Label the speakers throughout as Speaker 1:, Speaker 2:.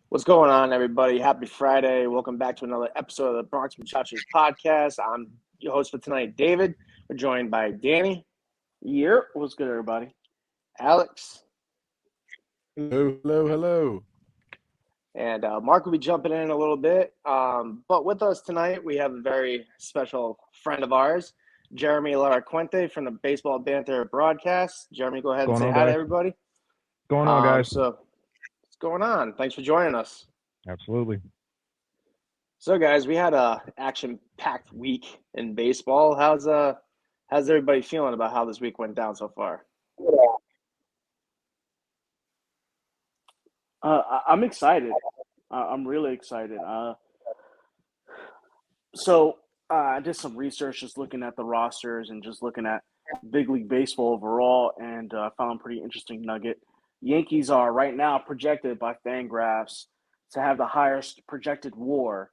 Speaker 1: What's going on, everybody? Happy Friday. Welcome back to another episode of the Bronx Muchachos podcast. I'm your host for tonight, David. We're joined by Danny,
Speaker 2: What's good, everybody?
Speaker 1: Alex,
Speaker 3: Hello.
Speaker 1: and Mark will be jumping in a little bit. But with us tonight, we have a very special friend of ours, Jeremy Laracuente from the Baseball Banter Broadcast. Jeremy, go ahead and
Speaker 3: Going
Speaker 1: say
Speaker 3: on,
Speaker 1: hi to
Speaker 3: guys?
Speaker 1: everybody.
Speaker 3: Going on, guys?
Speaker 1: So, what's going on? Thanks for joining us.
Speaker 3: Absolutely.
Speaker 1: So, guys, we had a action-packed week in baseball. How's everybody feeling about how this week went down so far?
Speaker 2: I'm excited. I'm really excited. I did some research just looking at the rosters and just looking at big league baseball overall, and found a pretty interesting nugget. Yankees are right now projected by Fangraphs to have the highest projected WAR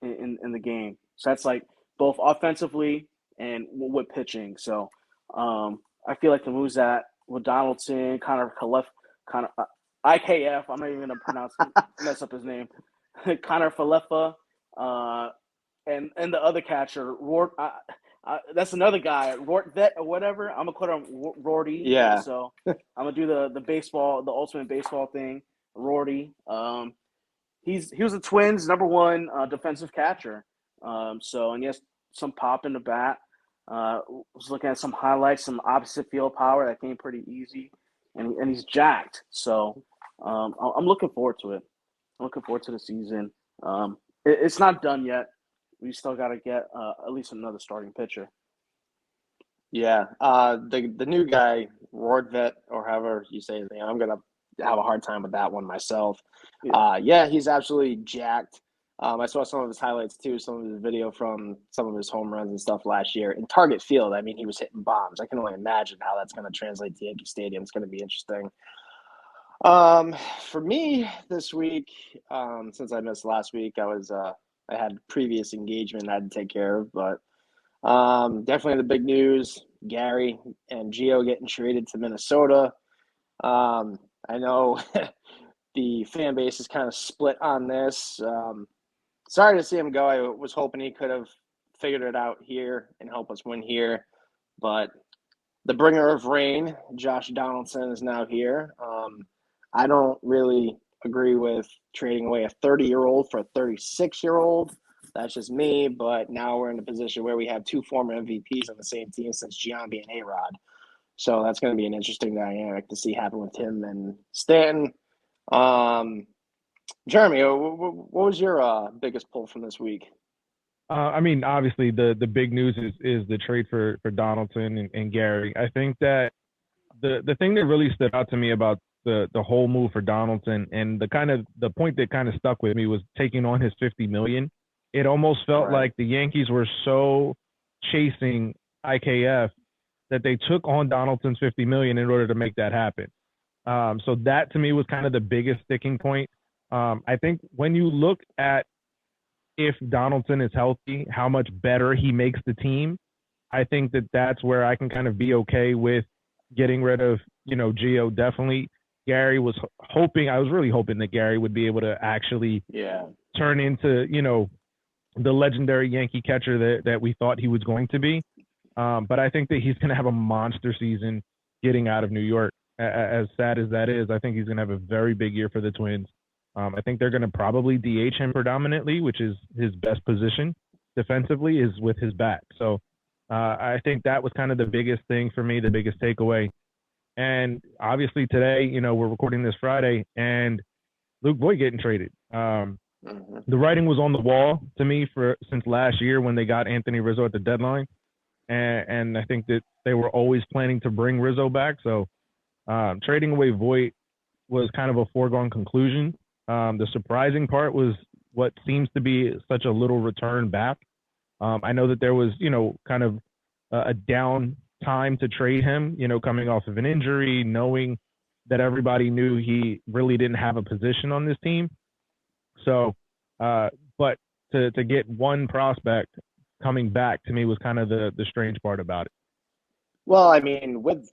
Speaker 2: in the game. So that's like both offensively and with pitching. So I feel like the moves that with Donaldson, Connor Calef, kind of IKF. I'm not even gonna mess up his name. Connor Falefa, and the other catcher, Rort. That's another guy, Rortvet or whatever. I'm gonna call him Rorty.
Speaker 1: Yeah.
Speaker 2: So I'm gonna do the baseball, the ultimate baseball thing, Rorty. He was the Twins' number one defensive catcher. And he has some pop in the bat. Was looking at some highlights, some opposite field power that came pretty easy, and he's jacked. So I'm looking forward to it. I'm looking forward to the season. It's not done yet. We still got to get at least another starting pitcher.
Speaker 1: Yeah. The new guy, Rortvet, or however you say his name, I'm gonna have a hard time with that one myself. Yeah, he's absolutely jacked. I saw some of his highlights too, some of his video from some of his home runs and stuff last year in Target Field. I mean, he was hitting bombs. I can only imagine how that's going to translate to Yankee Stadium. It's going to be interesting. For me this week, since I missed last week, I had previous engagement I had to take care of, but definitely the big news: Gary and Gio getting traded to Minnesota. I know the fan base is kind of split on this. Sorry to see him go. I was hoping he could have figured it out here and help us win here, but the bringer of rain, Josh Donaldson, is now here. I don't really agree with trading away a 30-year-old for a 36-year-old. That's just me, but now we're in a position where we have two former MVPs on the same team since Giambi and A-Rod. So that's going to be an interesting dynamic to see happen with him and Stanton. Jeremy, what was your biggest pull from this week?
Speaker 3: Obviously, the big news is the trade for Donaldson and Gary. I think that the thing that really stood out to me about the whole move for Donaldson and the point that kind of stuck with me was taking on his $50 million. It almost felt like the Yankees were so chasing IKF that they took on Donaldson's $50 million in order to make that happen. So that to me was kind of the biggest sticking point. I think when you look at if Donaldson is healthy, how much better he makes the team, I think that that's where I can kind of be okay with getting rid of, Gio. Definitely. Gary I was really hoping that Gary would be able to actually turn into, the legendary Yankee catcher that we thought he was going to be. But I think that he's going to have a monster season getting out of New York. As sad as that is, I think he's going to have a very big year for the Twins. I think they're going to probably DH him predominantly, which is his best position defensively is with his bat. So I think that was kind of the biggest thing for me, the biggest takeaway. And obviously today, we're recording this Friday, and Luke Voit getting traded. The writing was on the wall to me since last year when they got Anthony Rizzo at the deadline. And I think that they were always planning to bring Rizzo back. So trading away Voit was kind of a foregone conclusion. The surprising part was what seems to be such a little return back. I know that there was, kind of a down time to trade him, coming off of an injury, knowing that everybody knew he really didn't have a position on this team. So, but to get one prospect coming back to me was kind of the strange part about it.
Speaker 1: Well, I mean, with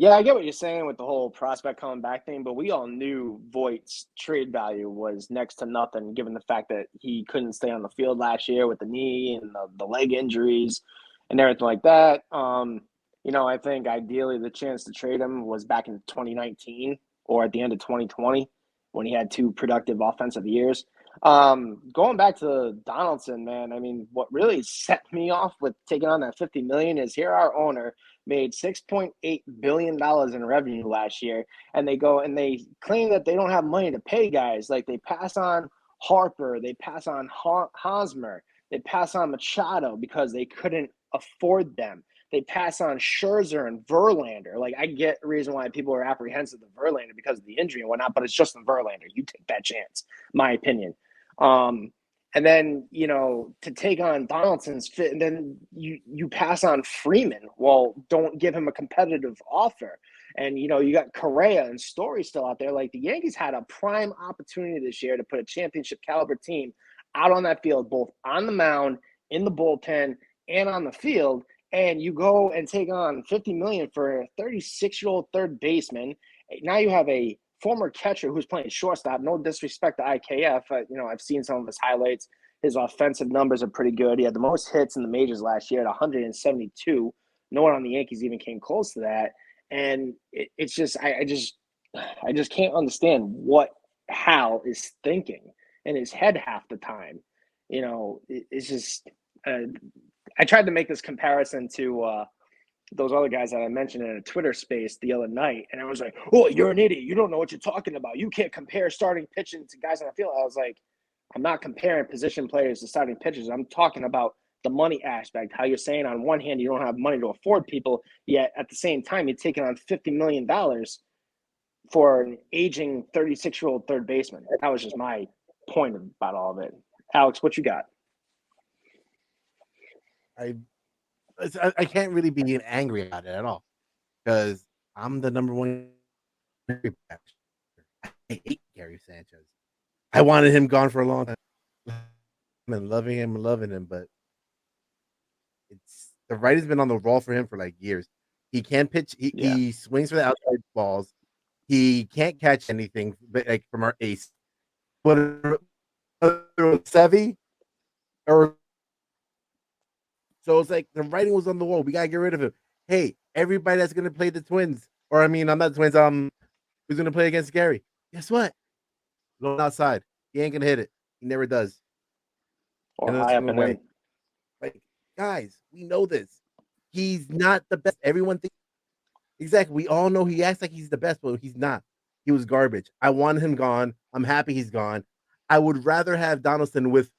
Speaker 1: Yeah, I get what you're saying with the whole prospect coming back thing, but we all knew Voigt's trade value was next to nothing, given the fact that he couldn't stay on the field last year with the knee and the leg injuries and everything like that. I think ideally the chance to trade him was back in 2019 or at the end of 2020 when he had two productive offensive years. Going back to Donaldson, man, I mean, what really set me off with taking on that 50 million is here our owner made $6.8 billion in revenue last year. And they go and they claim that they don't have money to pay guys. Like they pass on Harper, they pass on Hosmer, they pass on Machado because they couldn't afford them. They pass on Scherzer and Verlander. Like I get the reason why people are apprehensive of Verlander because of the injury and whatnot, but it's just in Verlander. You take that chance, my opinion. And then, to take on Donaldson's fit, and then you pass on Freeman. Well, don't give him a competitive offer. And, you got Correa and Story still out there. Like the Yankees had a prime opportunity this year to put a championship caliber team out on that field, both on the mound, in the bullpen, and on the field. And you go and take on $50 million for a 36-year-old third baseman. Now you have a former catcher who's playing shortstop. No disrespect to IKF. I've seen some of his highlights. His offensive numbers are pretty good. He had the most hits in the majors last year at 172. No one on the Yankees even came close to that. And it's just, I just can't understand what Hal is thinking in his head half the time. It's just, I tried to make this comparison to those other guys that I mentioned in a Twitter space the other night, and I was like, "Oh, you're an idiot. You don't know what you're talking about. You can't compare starting pitching to guys on the field." I was like, "I'm not comparing position players to starting pitchers. I'm talking about the money aspect. How you're saying on one hand you don't have money to afford people, yet at the same time you're taking on $50 million for an aging 36-year-old third baseman." That was just my point about all of it. Alex, what you got?
Speaker 4: I can't really be angry about it at all because I'm the number one. I hate Gary Sanchez. I wanted him gone for a long time. I'm loving him, but it's the writing's been on the wall for him for like years. He can't pitch. He swings for the outside balls. He can't catch anything, but like from our ace. Whether Sevy or so it's like the writing was on the wall. We gotta get rid of him. Hey, everybody that's gonna play the Twins, or I mean, I'm not the Twins. Who's gonna play against Gary? Guess what? Going outside. He ain't gonna hit it. He never does.
Speaker 1: Or high up and in.
Speaker 4: Like, guys, we know this. He's not the best. Everyone thinks exactly. We all know he acts like he's the best, but he's not. He was garbage. I want him gone. I'm happy he's gone. I would rather have Donaldson with.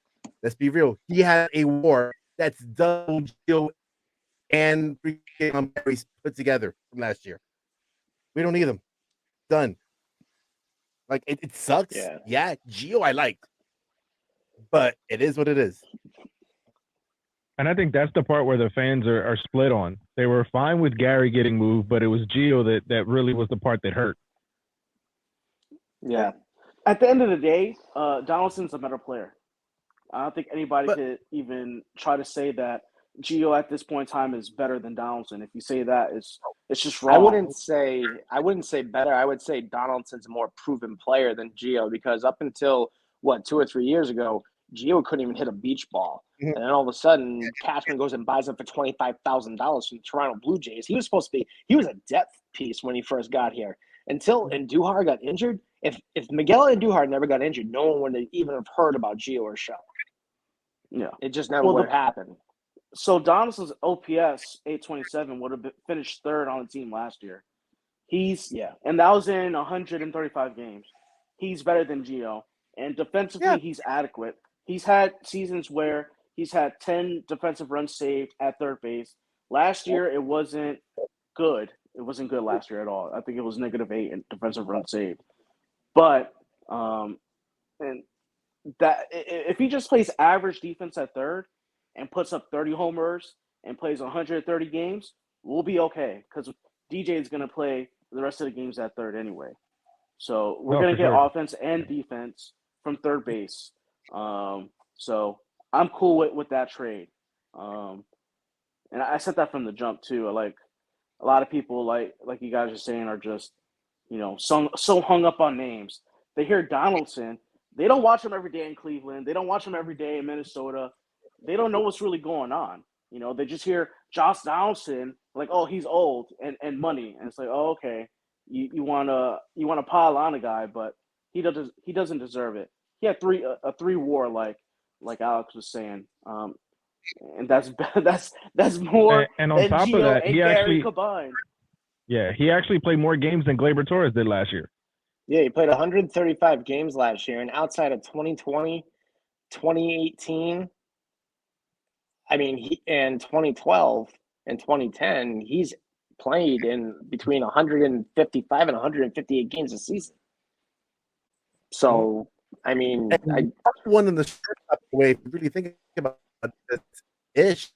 Speaker 4: Let's be real. He had a WAR that's double Gio and Gary's put together from last year. We don't need them. Done. Like it sucks. Yeah, Gio I liked, but it is what it is.
Speaker 3: And I think that's the part where the fans are split on. They were fine with Gary getting moved, but it was Gio that really was the part that hurt.
Speaker 1: Yeah.
Speaker 2: At the end of the day, Donaldson's a better player. I don't think anybody could even try to say that Gio at this point in time is better than Donaldson. If you say that, it's just wrong.
Speaker 1: I wouldn't say better. I would say Donaldson's a more proven player than Gio because up until 2 or 3 years ago, Gio couldn't even hit a beach ball. Mm-hmm. And then all of a sudden, Cashman goes and buys him for $25,000 from the Toronto Blue Jays. He was a depth piece when he first got here. Until Andujar got injured, if Miguel Andujar never got injured, no one would even have heard about Gio or Show.
Speaker 2: Yeah.
Speaker 1: It just never would have happened.
Speaker 2: So Donaldson's OPS 827 would have finished third on the team last year. And that was in 135 games. He's better than Gio, and defensively he's adequate. He's had seasons where he's had 10 defensive runs saved at third base. Last year it wasn't good. It wasn't good last year at all. I think it was -8 in defensive runs saved. But and that if he just plays average defense at third and puts up 30 homers and plays 130 games, we'll be okay because DJ is going to play the rest of the games at third anyway. So we're going to get offense and defense from third base. So I'm cool with that trade. And I said that from the jump too. a lot of people, like you guys are saying, are just, so hung up on names. They hear Donaldson. They don't watch him every day in Cleveland. They don't watch him every day in Minnesota. They don't know what's really going on. They just hear Josh Donaldson, like, oh, he's old and money. And it's like, oh, okay. You wanna pile on a guy, but he doesn't deserve it. He had a 3 WAR, like Alex was saying. And that's more
Speaker 3: and on
Speaker 2: than
Speaker 3: top of
Speaker 2: Gio
Speaker 3: that,
Speaker 2: and Gary combined.
Speaker 3: Yeah, he actually played more games than Gleyber Torres did last year.
Speaker 1: Yeah, he played 135 games last year, and outside of 2020, 2018, I mean, and 2012 and 2010, he's played in between 155 and 158 games a season. So, I mean,
Speaker 4: one in the shortstop way, if you really think about this, Ish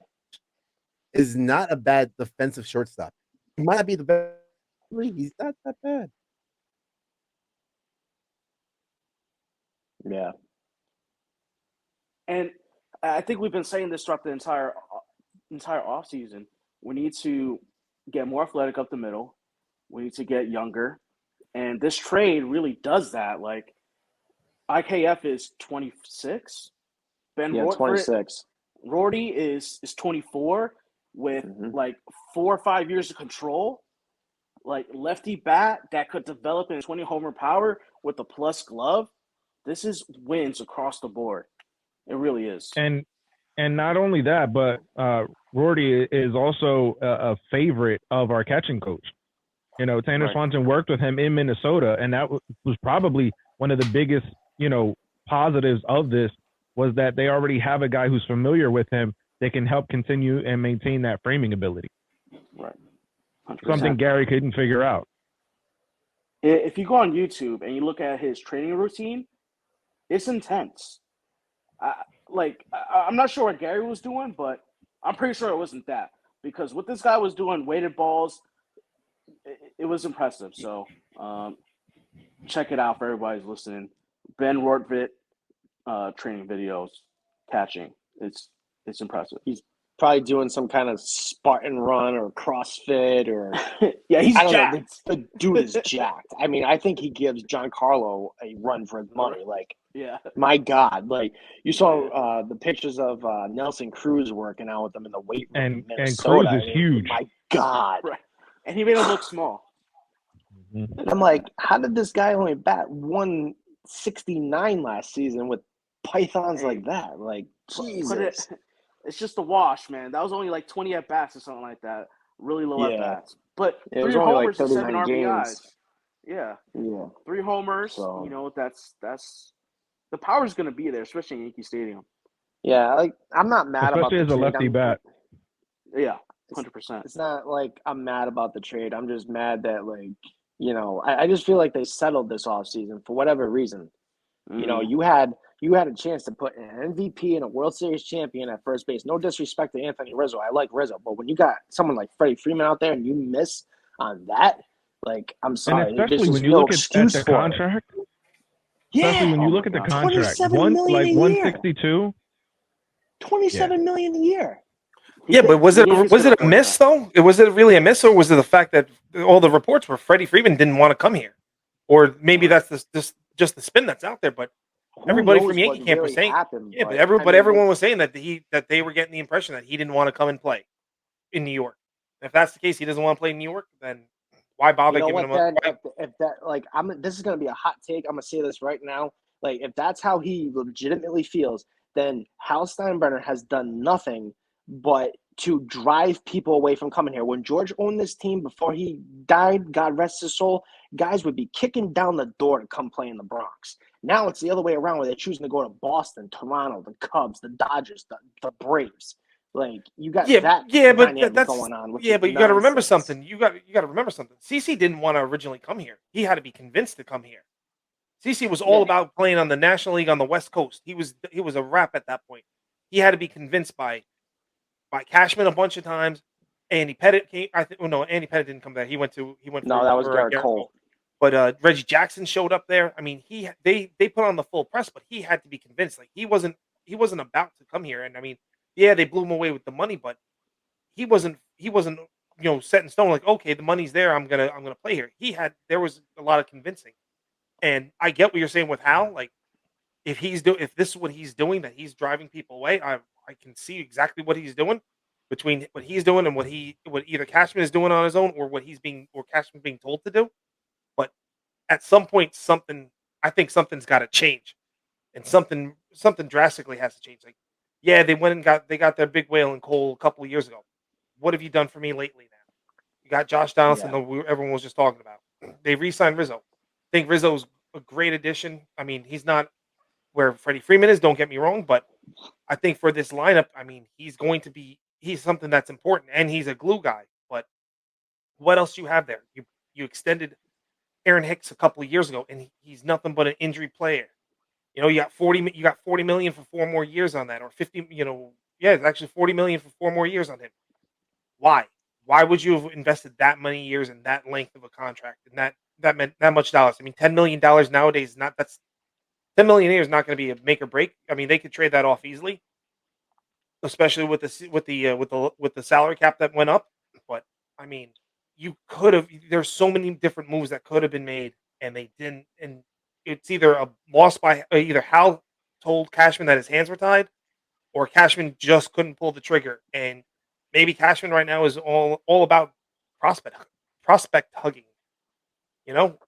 Speaker 4: is not a bad defensive shortstop. He might not be the best. He's not that bad.
Speaker 1: Yeah.
Speaker 2: And I think we've been saying this throughout the entire offseason. We need to get more athletic up the middle. We need to get younger. And this trade really does that. Like, IKF is 26. Ben
Speaker 1: Yeah, 26.
Speaker 2: Rorty is 24 with like 4 or 5 years of control. Like, lefty bat that could develop in 20 homer power with a plus glove. This is wins across the board. It really is.
Speaker 3: And not only that, but Rorty is also a favorite of our catching coach. Tanner Swanson worked with him in Minnesota, and that was probably one of the biggest, positives of this was that they already have a guy who's familiar with him that can help continue and maintain that framing ability.
Speaker 2: Right. 100%.
Speaker 3: Something Gary couldn't figure out.
Speaker 2: If you go on YouTube and you look at his training routine, it's intense. I'm not sure what Gary was doing, but I'm pretty sure it wasn't that, because what this guy was doing, weighted balls, it was impressive. So check it out for everybody who's listening. Ben Rortvit training videos, catching. It's impressive.
Speaker 1: He's probably doing some kind of Spartan run or CrossFit or
Speaker 2: yeah, he's jacked.
Speaker 1: The dude is jacked. I mean, I think he gives Giancarlo a run for his money. Like,
Speaker 2: yeah,
Speaker 1: my God, like you saw the pictures of Nelson Cruz working out with them in the weight room in Minnesota.
Speaker 3: And Cruz is huge.
Speaker 1: My God,
Speaker 2: right. And he made him look small.
Speaker 1: And I'm like, how did this guy only bat 169 last season with pythons like that? Like, Jesus.
Speaker 2: It's just a wash, man. That was only like 20 at bats or something like that. Really low at bats. But
Speaker 1: it
Speaker 2: 3
Speaker 1: was only
Speaker 2: homers
Speaker 1: like
Speaker 2: and 7 RBIs.
Speaker 1: games.
Speaker 2: Yeah.
Speaker 1: 3
Speaker 2: homers.
Speaker 1: So.
Speaker 2: That's the power's going to be there, especially in Yankee Stadium.
Speaker 1: Yeah, like I'm not mad
Speaker 3: especially
Speaker 1: about the
Speaker 3: as a
Speaker 1: trade.
Speaker 3: lefty bat.
Speaker 2: Yeah, 100%.
Speaker 1: It's not like I'm mad about the trade. I'm just mad that, like, I just feel like they settled this offseason for whatever reason. You had a chance to put an MVP and a World Series champion at first base. No disrespect to Anthony Rizzo. I like Rizzo. But when you got someone like Freddie Freeman out there and you miss on that, like, I'm sorry.
Speaker 3: And especially when you look at the contract. Especially when you look at the contract.
Speaker 1: $27 million a year.
Speaker 3: 162.
Speaker 1: $27 million a year.
Speaker 5: Yeah, but was it a miss though? Was it really a miss, or was it the fact that all the reports were Freddie Freeman didn't want to come here, or maybe that's just the spin that's out there? But everybody from Yankee camp was saying, everyone was saying that they were getting the impression that he didn't want to come and play in New York. If that's the case, he doesn't want to play in New York, then why bother giving him a fight?
Speaker 1: If that, like, this is gonna be a hot take. I'm gonna say this right now. Like, if that's how he legitimately feels, then Hal Steinbrenner has done nothing but to drive people away from coming here. When George owned this team before he died, God rest his soul, guys would be kicking down the door to come play in the Bronx. Now it's the other way around, where they're choosing to go to Boston, Toronto, the Cubs, the Dodgers, the Braves. Like, you got that dynamic going on.
Speaker 5: Yeah, but you got to remember something. You got to remember something. CC didn't want to originally come here. He had to be convinced to come here. CC was all about playing on the National League on the West Coast. He was a rep at that point. He had to be convinced by Cashman a bunch of times. Andy Pettit came. Andy Pettit didn't come there. He went.
Speaker 1: No, that was Garrett Cole.
Speaker 5: But Reggie Jackson showed up there. I mean, they put on the full press, but he had to be convinced. Like, he wasn't about to come here. And I mean, yeah, they blew him away with the money, but he wasn't set in stone. Like, okay, the money's there. I'm gonna play here. There was a lot of convincing, and I get what you're saying with Hal. Like, if this is what he's doing, that he's driving people away, I can see exactly what he's doing between what he's doing and what either Cashman is doing on his own or Cashman's being told to do. But at some point, I think something's got to change, and something drastically has to change. Like, yeah, they got their big whale in Cole a couple of years ago. What have you done for me lately? Now you got Josh Donaldson, that everyone was just talking about. They re-signed Rizzo. I think Rizzo's a great addition. I mean, he's not where Freddie Freeman is. Don't get me wrong, but I think for this lineup, I mean, he's something that's important, and he's a glue guy. But what else do you have there? You extended Aaron Hicks a couple of years ago, and he's nothing but an injury player. You got $40 million for 4 more years on that, or 50. It's actually $40 million for 4 more years on him. Why? Why would you have invested that many years in that length of a contract and that meant that much dollars? I mean, $10 million nowadays that's $10 million a year is not going to be a make or break. I mean, they could trade that off easily, especially with the salary cap that went up. But I mean, you could have. There's so many different moves that could have been made, and they didn't. And it's either a loss by either Hal told Cashman that his hands were tied, or Cashman just couldn't pull the trigger. And maybe Cashman right now is all about prospect hugging.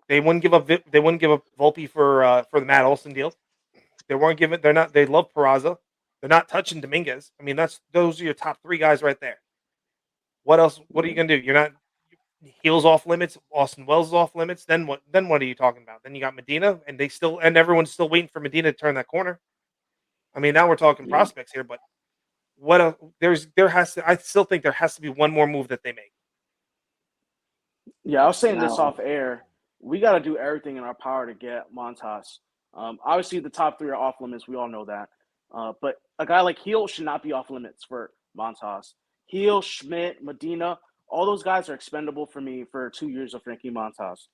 Speaker 5: They wouldn't give up Volpe for the Matt Olson deal. They weren't giving. They're not. They love Peraza. They're not touching Dominguez. I mean, those are your top 3 guys right there. What else? What are you gonna do? You're not. Heels off limits. Austin Wells is off limits. Then what? Then what are you talking about? Then you got Medina, and everyone's still waiting for Medina to turn that corner. I mean, now we're talking prospects here, but what? I still think there has to be one more move that they make.
Speaker 2: Yeah, I was saying this off air. We got to do everything in our power to get Montas. Obviously, the top 3 are off limits. We all know that. But a guy like Heel should not be off limits for Montas. Heel, Schmidt, Medina, all those guys are expendable for me for 2 years of Frankie Montas.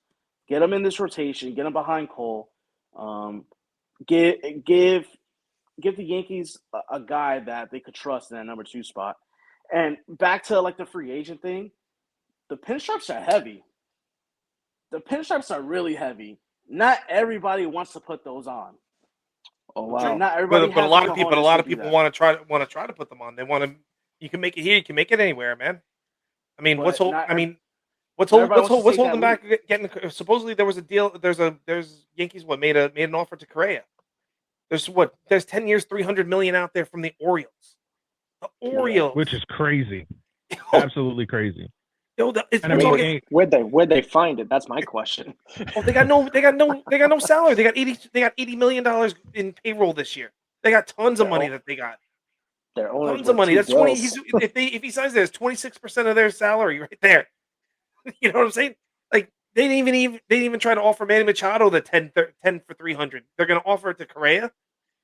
Speaker 2: Get them in this rotation. Get them behind Cole. Give the Yankees a guy that they could trust in that number 2 spot. And back to like the free agent thing. The pinstripes are heavy. The pinstripes are really heavy. Not everybody wants to put those on.
Speaker 1: Oh wow!
Speaker 2: Not everybody.
Speaker 5: But a lot of people want to try to put them on. They want to. You can make it here. You can make it anywhere, man. I mean, what's holding back getting? Supposedly there was a deal. There's Yankees made an offer to Correa. There's 10 years, $300 million out there from the Orioles. The Orioles,
Speaker 3: which is crazy, absolutely crazy.
Speaker 1: Where'd they find it? That's my question.
Speaker 5: Oh, they got no salary. They got $80 million in payroll this year. They got tons of money that they got. Tons of money. That's 20. If he signs there, it's 26% of their salary right there. You know what I'm saying? Like they didn't even try to offer Manny Machado the 10 for $300. They're going to offer it to Correa,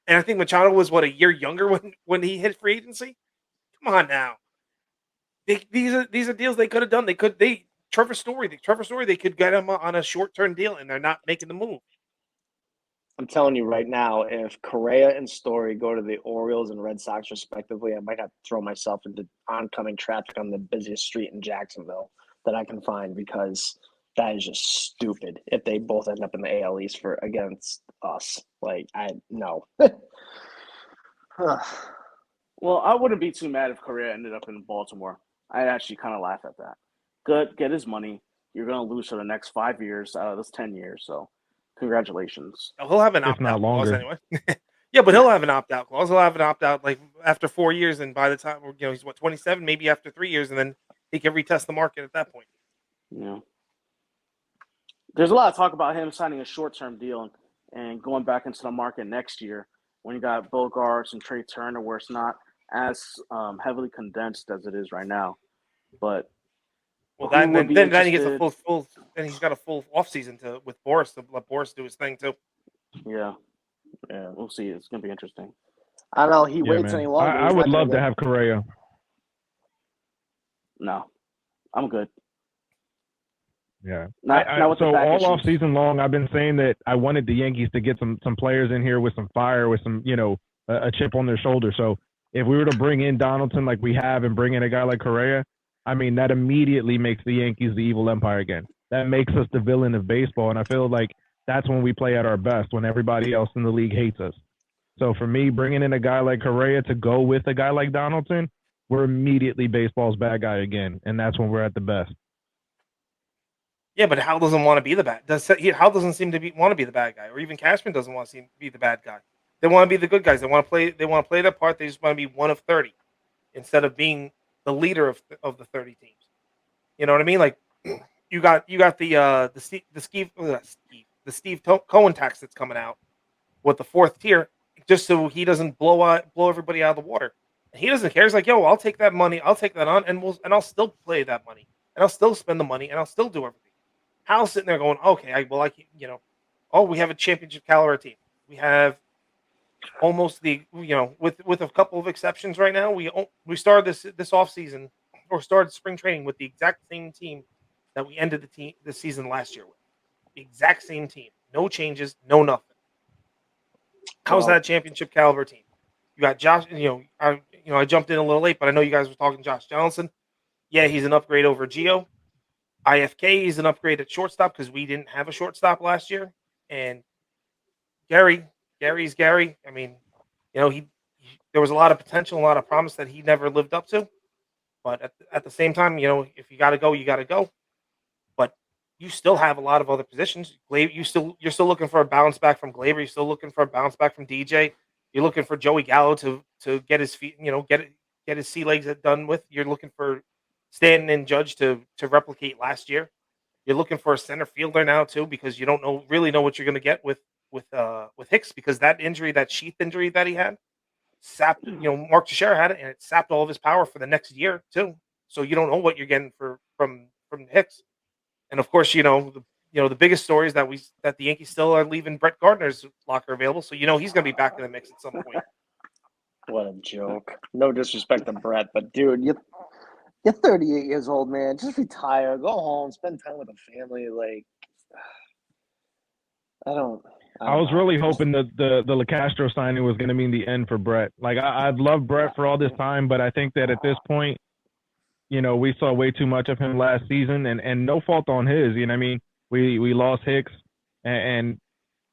Speaker 5: and I think Machado was a year younger when he hit free agency. Come on now. These are deals they could have done. Trevor Story, they could get him on a short-term deal, and they're not making the move.
Speaker 1: I'm telling you right now, if Correa and Story go to the Orioles and Red Sox respectively, I might have to throw myself into oncoming traffic on the busiest street in Jacksonville that I can find, because that is just stupid if they both end up in the AL East against us. No.
Speaker 2: Well, I wouldn't be too mad if Correa ended up in Baltimore. I'd actually kind of laugh at that. Good, get his money. You're going to lose for the next 5 years out of this 10 years. So, congratulations.
Speaker 5: He'll have an opt-out clause anyway. Yeah, but he'll have an opt-out clause. He'll have an opt-out after 4 years, and by the time he's 27, maybe after 3 years, and then he can retest the market at that point.
Speaker 2: Yeah. There's a lot of talk about him signing a short-term deal and going back into the market next year when you got Bogarts and Trey Turner, where it's not as heavily condensed as it is right now. But
Speaker 5: then he gets a full. Then he's got a full offseason with Boris to let Boris do his thing too.
Speaker 2: Yeah, we'll see. It's gonna be interesting.
Speaker 1: I don't know. He waits any longer.
Speaker 3: I would love to have Correa.
Speaker 2: No, I'm good.
Speaker 3: Yeah.
Speaker 2: So
Speaker 3: all off season long, I've been saying that I wanted the Yankees to get some players in here with some fire, with some a chip on their shoulder. So if we were to bring in Donaldson like we have and bring in a guy like Correa, I mean, that immediately makes the Yankees the evil empire again. That makes us the villain of baseball. And I feel like that's when we play at our best, when everybody else in the league hates us. So for me, bringing in a guy like Correa to go with a guy like Donaldson, we're immediately baseball's bad guy again. And that's when we're at the best.
Speaker 5: Yeah, but Hal doesn't want to be the bad. Hal doesn't seem to want to be the bad guy, or even Cashman doesn't want to be the bad guy. They want to be the good guys. They want to play. They want to play their part. They just want to be one of 30, instead of being the leader of the 30 teams. You know what I mean? Like you got the Steve Cohen tax that's coming out with the fourth tier, just so he doesn't blow everybody out of the water. And he doesn't care. He's like, yo, I'll take that money. I'll take that on, and I'll still play that money, and I'll still spend the money, and I'll still do everything. Hal's sitting there going, okay, we have a championship caliber team. We have almost with a couple of exceptions right now. We started this off season, or started spring training with the exact same team that we ended the season last year with. The exact same team, no changes, no nothing. How's that championship caliber team? You got Josh. I jumped in a little late, but I know you guys were talking Josh Johnson. Yeah, he's an upgrade over Gio. IFK is an upgrade at shortstop because we didn't have a shortstop last year. And Gary's Gary. I mean, there was a lot of potential, a lot of promise that he never lived up to. But at the same time, if you got to go, you got to go. But you still have a lot of other positions. You're still looking for a bounce back from Glaber. You're still looking for a bounce back from DJ. You're looking for Joey Gallo to get his feet, get his sea legs done with. You're looking for Stanton and Judge to replicate last year. You're looking for a center fielder now too, because you don't really know what you're going to get with Hicks, because that injury, that sheath injury that he had, sapped. Mark Teixeira had it, and it sapped all of his power for the next year too. So you don't know what you're getting from Hicks. And of course, the biggest story is that the Yankees still are leaving Brett Gardner's locker available. So he's going to be back in the mix at some point.
Speaker 1: What a joke. No disrespect to Brett, but dude, you're 38 years old, man. Just retire, go home, spend time with the family. Like, I
Speaker 3: was really hoping that the LaCastro signing was going to mean the end for Brett. Like, I'd love Brett for all this time, but I think that at this point, we saw way too much of him last season, and no fault on his. I mean, we lost Hicks, and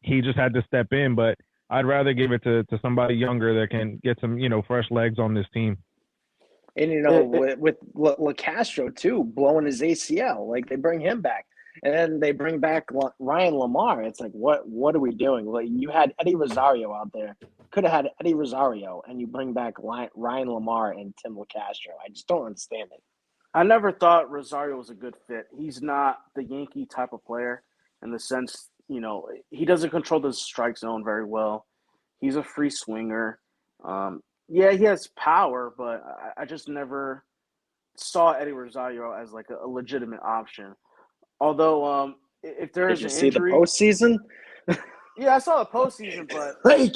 Speaker 3: he just had to step in. But I'd rather give it to somebody younger that can get some fresh legs on this team.
Speaker 1: And with LaCastro too, blowing his ACL, like they bring him back, and then they bring back Ryan Lamar. It's like, what are we doing? Like, you had Eddie Rosario out there, could have had Eddie Rosario, and you bring back Ryan Lamar and Tim LaCastro. I just don't understand it.
Speaker 2: I never thought Rosario was a good fit. He's not the Yankee type of player in the sense, he doesn't control the strike zone very well. He's a free swinger. Yeah, he has power, but I just never saw Eddie Rosario as like a legitimate option. Although, if there is an injury,
Speaker 1: see the postseason?
Speaker 2: Yeah, I saw the postseason, but
Speaker 1: like,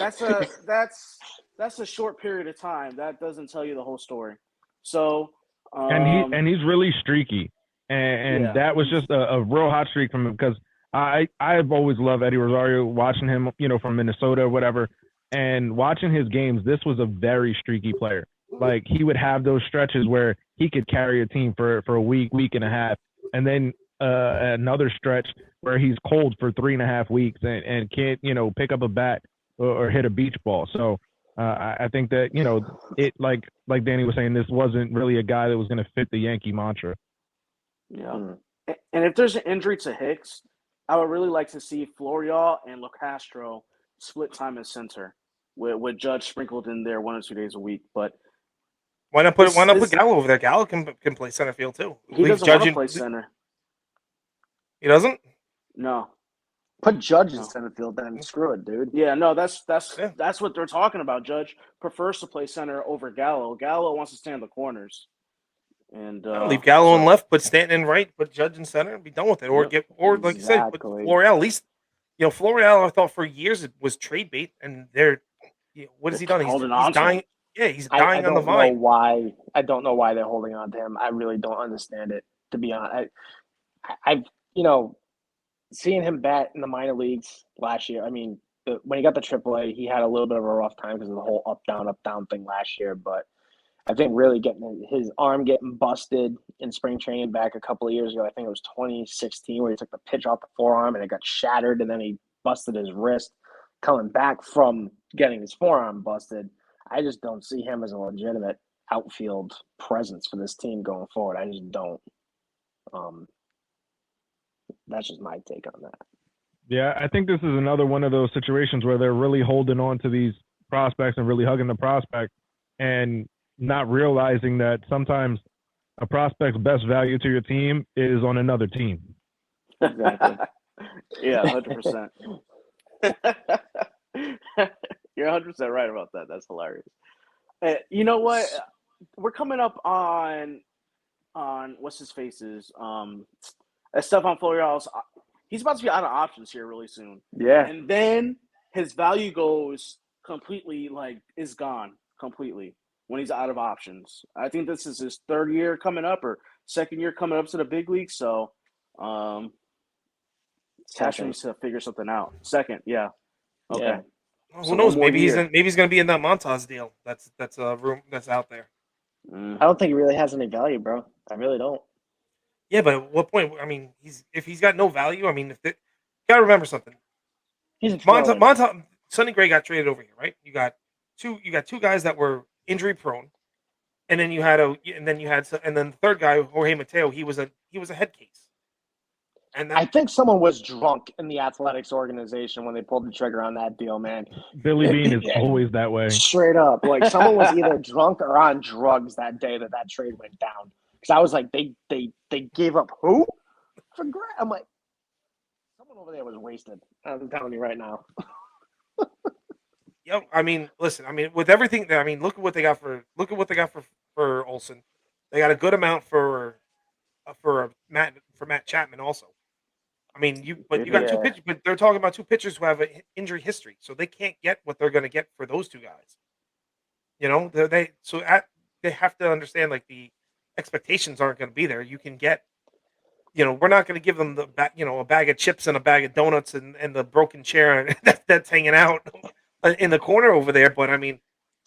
Speaker 2: that's a short period of time. That doesn't tell you the whole story. So,
Speaker 3: and he's really streaky, and that was just a real hot streak from him, because I've always loved Eddie Rosario, watching him, from Minnesota or whatever. And watching his games, this was a very streaky player. Like, he would have those stretches where he could carry a team for a week and a half, and then another stretch where he's cold for 3.5 weeks and can't, pick up a bat or hit a beach ball. So I think that, it like Danny was saying, this wasn't really a guy that was going to fit the Yankee mantra.
Speaker 2: Yeah. And if there's an injury to Hicks, I would really like to see Florial and LaCastro split time as center, with Judge sprinkled in there 1 or 2 days a week. But
Speaker 5: why not put Gallo over there? Gallo can play center field too.
Speaker 2: He doesn't want to play center.
Speaker 5: He doesn't?
Speaker 2: No.
Speaker 1: Put Judge in center field then. Screw it, dude.
Speaker 2: Yeah, no, that's what they're talking about. Judge prefers to play center over Gallo. Gallo wants to stay in the corners. And
Speaker 5: leave Gallo in left, put Stanton in right, put Judge in center, and be done with it. Or like you said, put Florial. At least, Florial, I thought for years it was trade bait, and what has he done? He's dying. Yeah, he's dying on the vine.
Speaker 1: I don't know why they're holding on to him. I really don't understand it, to be honest. I've seeing him bat in the minor leagues last year. I mean, when he got the AAA, he had a little bit of a rough time because of the whole up down thing last year. But I think really getting his arm getting busted in spring training back a couple of years ago. I think it was 2016 where he took the pitch off the forearm and it got shattered, and then he busted his wrist. Coming back from getting his forearm busted, I just don't see him as a legitimate outfield presence for this team going forward. I just don't. That's just my take on that.
Speaker 3: Yeah, I think this is another one of those situations where they're really holding on to these prospects and really hugging the prospect and not realizing that sometimes a prospect's best value to your team is on another team.
Speaker 1: Exactly.
Speaker 2: Yeah, 100%. You're 100% right about that. That's hilarious. You know what? We're coming up on what's his face's Estefan Florial's. He's about to be out of options here really soon.
Speaker 1: Yeah.
Speaker 2: And then his value goes completely, is gone completely when he's out of options. I think this is his third year coming up or second year coming up to the big league. So Cashman needs to figure something out. Second, yeah. Okay.
Speaker 1: Yeah.
Speaker 5: Well,
Speaker 2: So
Speaker 5: who knows?
Speaker 2: one more
Speaker 5: Maybe he's
Speaker 2: year.
Speaker 5: going to be in that Montas deal. That's a room that's out there.
Speaker 1: I don't think he really has any value, bro. I really don't.
Speaker 5: Yeah, but at what point? I mean, if he's got no value, I mean, gotta remember something.
Speaker 1: He's a
Speaker 5: Montas, Sonny Gray got traded over here, right? You got two guys that were injury prone, and then and then the third guy, Jorge Mateo, he was a head case. And
Speaker 1: I think someone was drunk in the athletics organization when they pulled the trigger on that deal, man.
Speaker 3: Billy Bean is always that way.
Speaker 1: Straight up. Like, someone was either drunk or on drugs that day that trade went down. Because I was like, they gave up who? For Grant. I'm like, someone over there was wasted. I'm telling you right now.
Speaker 5: Yeah, I mean, listen, I mean, with everything, I mean, look at what they got for Olsen. They got a good amount for Matt Chapman also. I mean, you got two pitchers, but they're talking about two pitchers who have an injury history, so they can't get what they're going to get for those two guys. You know, they have to understand, like, the expectations aren't going to be there. You can get, we're not going to give them a bag of chips and a bag of donuts and the broken chair that's hanging out in the corner over there. But I mean,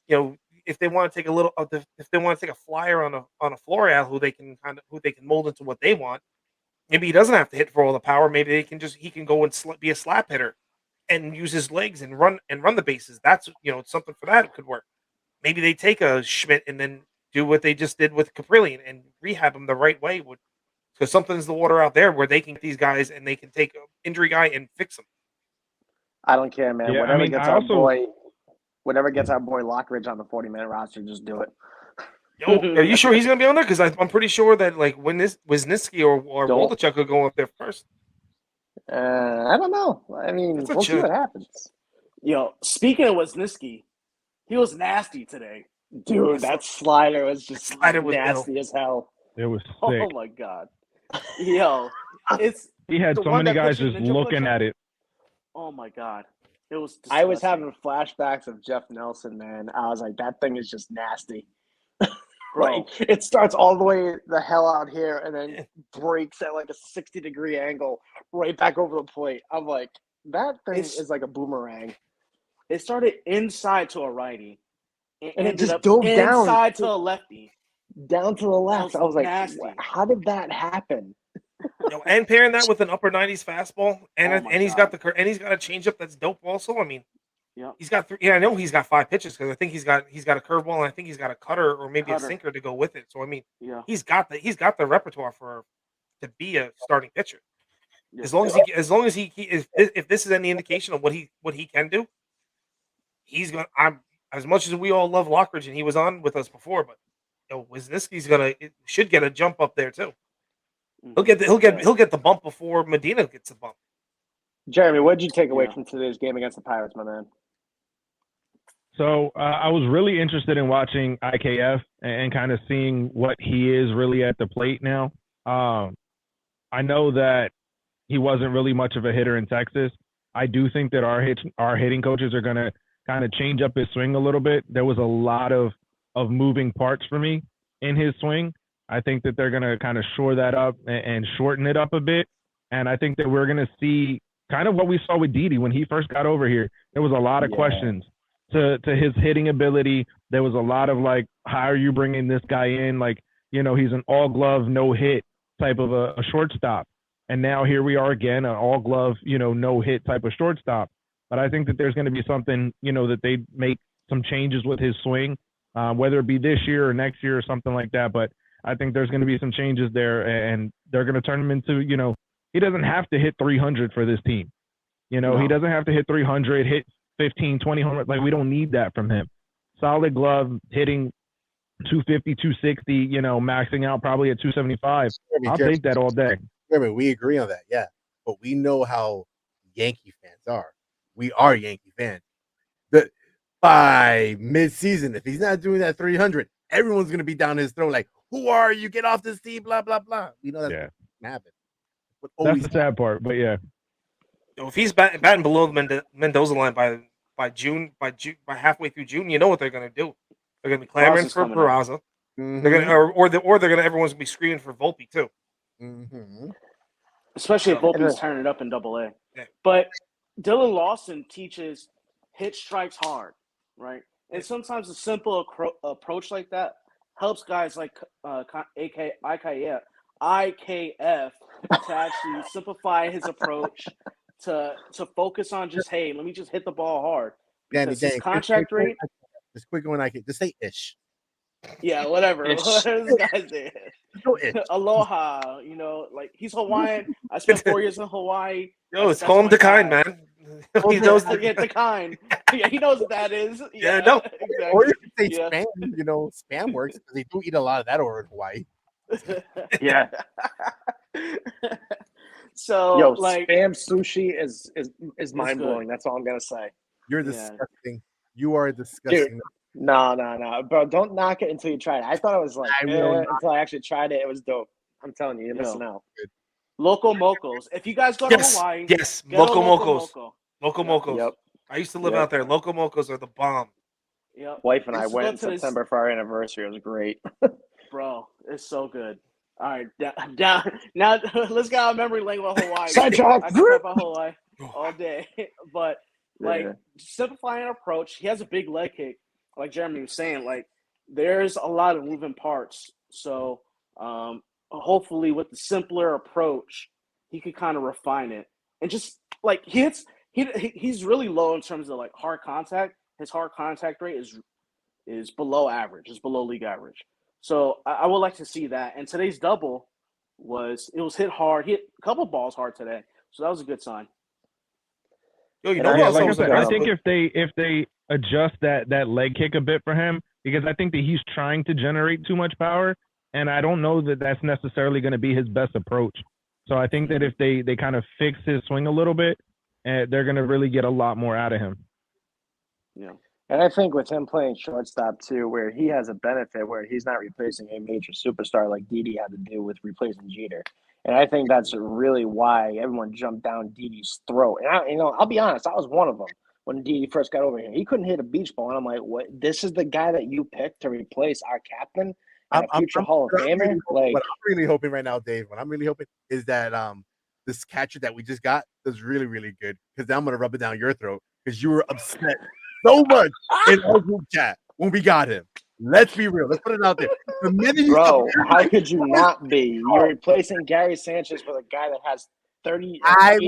Speaker 5: if they want to take a flyer on a Florial who they can mold into what they want, maybe he doesn't have to hit for all the power. Maybe he can go and be a slap hitter and use his legs and run the bases. That's something for that could work. Maybe they take a Schmidt and then do what they just did with Caprillion and rehab him the right way, because something's the water out there where they can get these guys and they can take an injury guy and fix him.
Speaker 1: I don't care, man.
Speaker 3: Yeah,
Speaker 1: Whatever gets our boy Lockridge on the 40-man roster, just do it.
Speaker 5: Yo, are you sure he's going to be on there? Because I'm pretty sure that, like, when this Wisniewski or Waldichuk could go up there first.
Speaker 1: I don't know. I mean, we'll see what happens.
Speaker 2: Yo, speaking of Wisniewski, he was nasty today.
Speaker 1: Dude, that slider was just nasty as hell.
Speaker 3: It was sick.
Speaker 2: Oh my god. Yo,
Speaker 3: he had so many guys just looking at it.
Speaker 2: Oh my god. It was disgusting.
Speaker 1: I was having flashbacks of Jeff Nelson, man. I was like, that thing is just nasty. Right? It starts all the way the hell out here and then breaks at like a 60-degree angle right back over the plate. I'm like, that thing is like a boomerang.
Speaker 2: It started inside to a righty.
Speaker 1: And it just dove down.
Speaker 2: Inside to a lefty.
Speaker 1: Down to the left. I was like, how did that happen?
Speaker 5: And pairing that with an upper 90s fastball, and he's got a changeup that's dope also. I mean, he's got I know he's got 5 pitches because I think he's got a curveball and I think he's got a cutter or maybe a sinker to go with it. So I mean, he's got the repertoire to be a starting pitcher. Yeah. As long as he if this is any indication of what he can do, he's gonna. As much as we all love Lockridge and he was on with us before, but Wisniewski's should get a jump up there too. He'll get the bump before Medina gets the bump.
Speaker 1: Jeremy, what did you take away from today's game against the Pirates, my man?
Speaker 3: So I was really interested in watching IKF and kind of seeing what he is really at the plate now. I know that he wasn't really much of a hitter in Texas. I do think that our hitting coaches are going to kind of change up his swing a little bit. There was a lot of moving parts for me in his swing. I think that they're going to kind of shore that up and shorten it up a bit. And I think that we're going to see kind of what we saw with Didi when he first got over here. There was a lot of questions to his hitting ability. There was a lot of like, how are you bringing this guy in? Like, you know, he's an all glove, no hit type of a shortstop. And now here we are again, an all glove, you know, no hit type of shortstop. But I think that there's going to be something, you know, that they make some changes with his swing, whether it be this year or next year or something like that. But I think there's going to be some changes there, and they're going to turn him into, you know, he doesn't have to hit 300 for this team. You know, he doesn't have to hit 300, hit 15, 20 home runs. Like, we don't need that from him. Solid glove, hitting 250, 260, you know, maxing out probably at 275. I'll take that all day.
Speaker 4: We agree on that, yeah. But we know how Yankee fans are. We are Yankee fans. By mid-season, if he's not doing that 300, everyone's going to be down his throat like, who are you? Get off this team, blah, blah, blah. We know that's going to happen.
Speaker 3: That's the sad part, but yeah.
Speaker 5: If he's batting below the Mendoza line by halfway through June, you know what they're going to do. They're going to be clamoring for Peraza.
Speaker 4: Mm-hmm.
Speaker 5: They're going to everyone's going to be screaming for Volpe too.
Speaker 4: Mm-hmm.
Speaker 2: Especially if Volpe's turning it up in Double-A.
Speaker 5: Yeah.
Speaker 2: But Dylan Lawson teaches hit strikes hard, right? And sometimes a simple approach like that helps guys like IKF to actually simplify his approach to focus on just, hey, let me just hit the ball hard. Because his contract rate.
Speaker 4: Just quick one, just say ish.
Speaker 2: Yeah, whatever. This guy's there. Aloha, you know, like he's Hawaiian. I spent 4 years in Hawaii.
Speaker 5: Yo, it's home to kind, man.
Speaker 2: He knows the kind. Yeah, he knows what that is.
Speaker 5: Yeah, no.
Speaker 2: Exactly.
Speaker 4: Or you can say spam. You know, spam works because they do eat a lot of that over in Hawaii.
Speaker 1: Yeah.
Speaker 2: So,
Speaker 1: spam sushi is mind blowing. That's all I'm gonna say.
Speaker 4: You're disgusting. You are disgusting.
Speaker 1: Dude, no, bro. Don't knock it until you try it. I thought it was like until I actually tried it. It was dope. I'm telling you, you're missing out.
Speaker 2: Loco Mocos. If you guys go to Hawaii,
Speaker 5: Loco Mocos.
Speaker 1: Yep.
Speaker 5: I used to live out there. Loco Mocos are the bomb.
Speaker 2: Yep.
Speaker 1: Wife and I went in September for our anniversary. It was great.
Speaker 2: Bro, it's so good. All right, down. Now let's get our memory lane with Hawaii. I can talk about Hawaii all day, but simplifying approach. He has a big leg kick, like Jeremy was saying. Like, there's a lot of moving parts. So hopefully, with the simpler approach, he could kind of refine it and just like he's really low in terms of like hard contact. His hard contact rate is below average. It's below league average. So I would like to see that. And today's double was hit hard. He hit a couple balls hard today. So that was a good sign.
Speaker 5: Yo,
Speaker 3: like I said, I think if they adjust that leg kick a bit for him, because I think that he's trying to generate too much power, and I don't know that that's necessarily going to be his best approach. So I think that if they kind of fix his swing a little bit, they're going to really get a lot more out of him.
Speaker 1: Yeah. And I think with him playing shortstop too, where he has a benefit where he's not replacing a major superstar like Didi had to do with replacing Jeter. And I think that's really why everyone jumped down Didi's throat. And I'll be honest, I was one of them when Didi first got over here. He couldn't hit a beach ball, and I'm like, "What? This is the guy that you picked to replace our captain and a future Hall of Famer?"
Speaker 4: What I'm really hoping right now, Dave, what I'm really hoping is that this catcher that we just got is really, really good, because I'm gonna rub it down your throat because you were upset so much in our group chat when we got him. Let's be real. Let's put it out there.
Speaker 1: Bro, how could you not be? You're replacing Gary Sanchez with a guy that has 89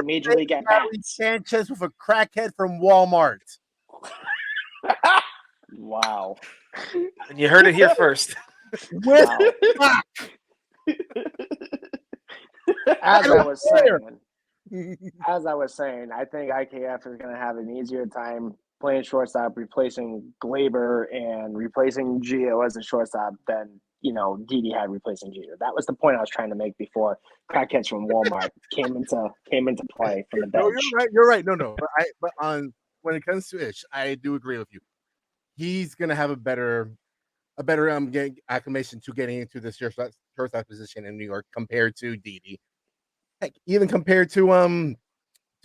Speaker 1: major league at bats.
Speaker 4: Sanchez with a crackhead from Walmart.
Speaker 1: Wow.
Speaker 5: And you heard it here first.
Speaker 1: As I was saying, I think IKF is going to have an easier time playing shortstop, replacing Glaber and replacing Gio as a shortstop than, Didi had replacing Jeter. That was the point I was trying to make before crackheads from Walmart came into play from the bench.
Speaker 4: No, you're right. No. But when it comes to Ish, I do agree with you. He's going to have a better acclimation to getting into the shortstop position in New York compared to Didi. Heck, even compared to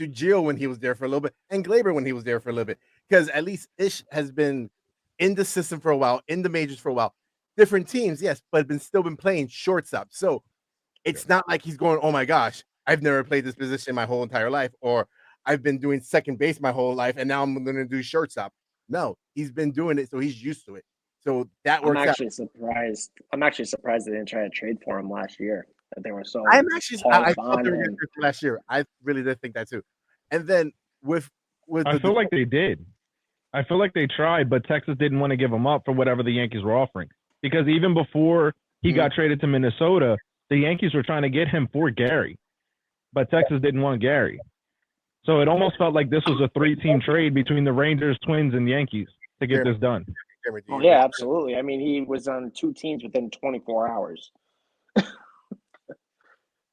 Speaker 4: Gio when he was there for a little bit, and Glaber when he was there for a little bit, because at least Ish has been in the system for a while, in the majors for a while. Different teams, yes, but still been playing shortstop. So it's not like he's going, oh my gosh, I've never played this position my whole entire life, or I've been doing second base my whole life, and now I'm going to do shortstop. No, he's been doing it, so he's used to it. So that
Speaker 1: I'm
Speaker 4: works out.
Speaker 1: actually surprised. I'm actually surprised they didn't try to trade for him last year. That they were so
Speaker 4: I'm actually I
Speaker 1: hard
Speaker 4: thought they were
Speaker 1: on
Speaker 4: going
Speaker 1: him.
Speaker 4: to last year. I really did think that too. And then with
Speaker 3: I
Speaker 4: the
Speaker 3: feel like they did. I feel like they tried, but Texas didn't want to give him up for whatever the Yankees were offering. Because even before he got traded to Minnesota, the Yankees were trying to get him for Gary, but Texas didn't want Gary. So it almost felt like this was a 3-team trade between the Rangers, Twins, and Yankees to get this done.
Speaker 1: Oh, yeah, absolutely. I mean, he was on 2 teams within 24 hours.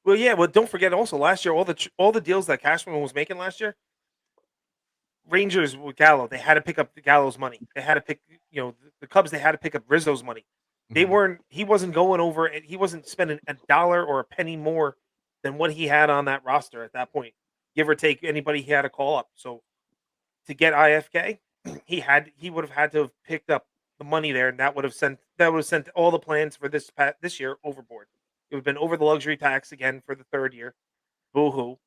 Speaker 5: Well, yeah. Well, don't forget also last year all the deals that Cashman was making last year. Rangers with Gallo, they had to pick up Gallo's money. They had to pick, the Cubs. They had to pick up Rizzo's money. They weren't. He wasn't going over. He wasn't spending a dollar or a penny more than what he had on that roster at that point, give or take anybody he had to call up. So to get IFK, he would have had to have picked up the money there, and that would have sent all the plans for this year overboard. It would have been over the luxury tax again for the third year. Boo hoo.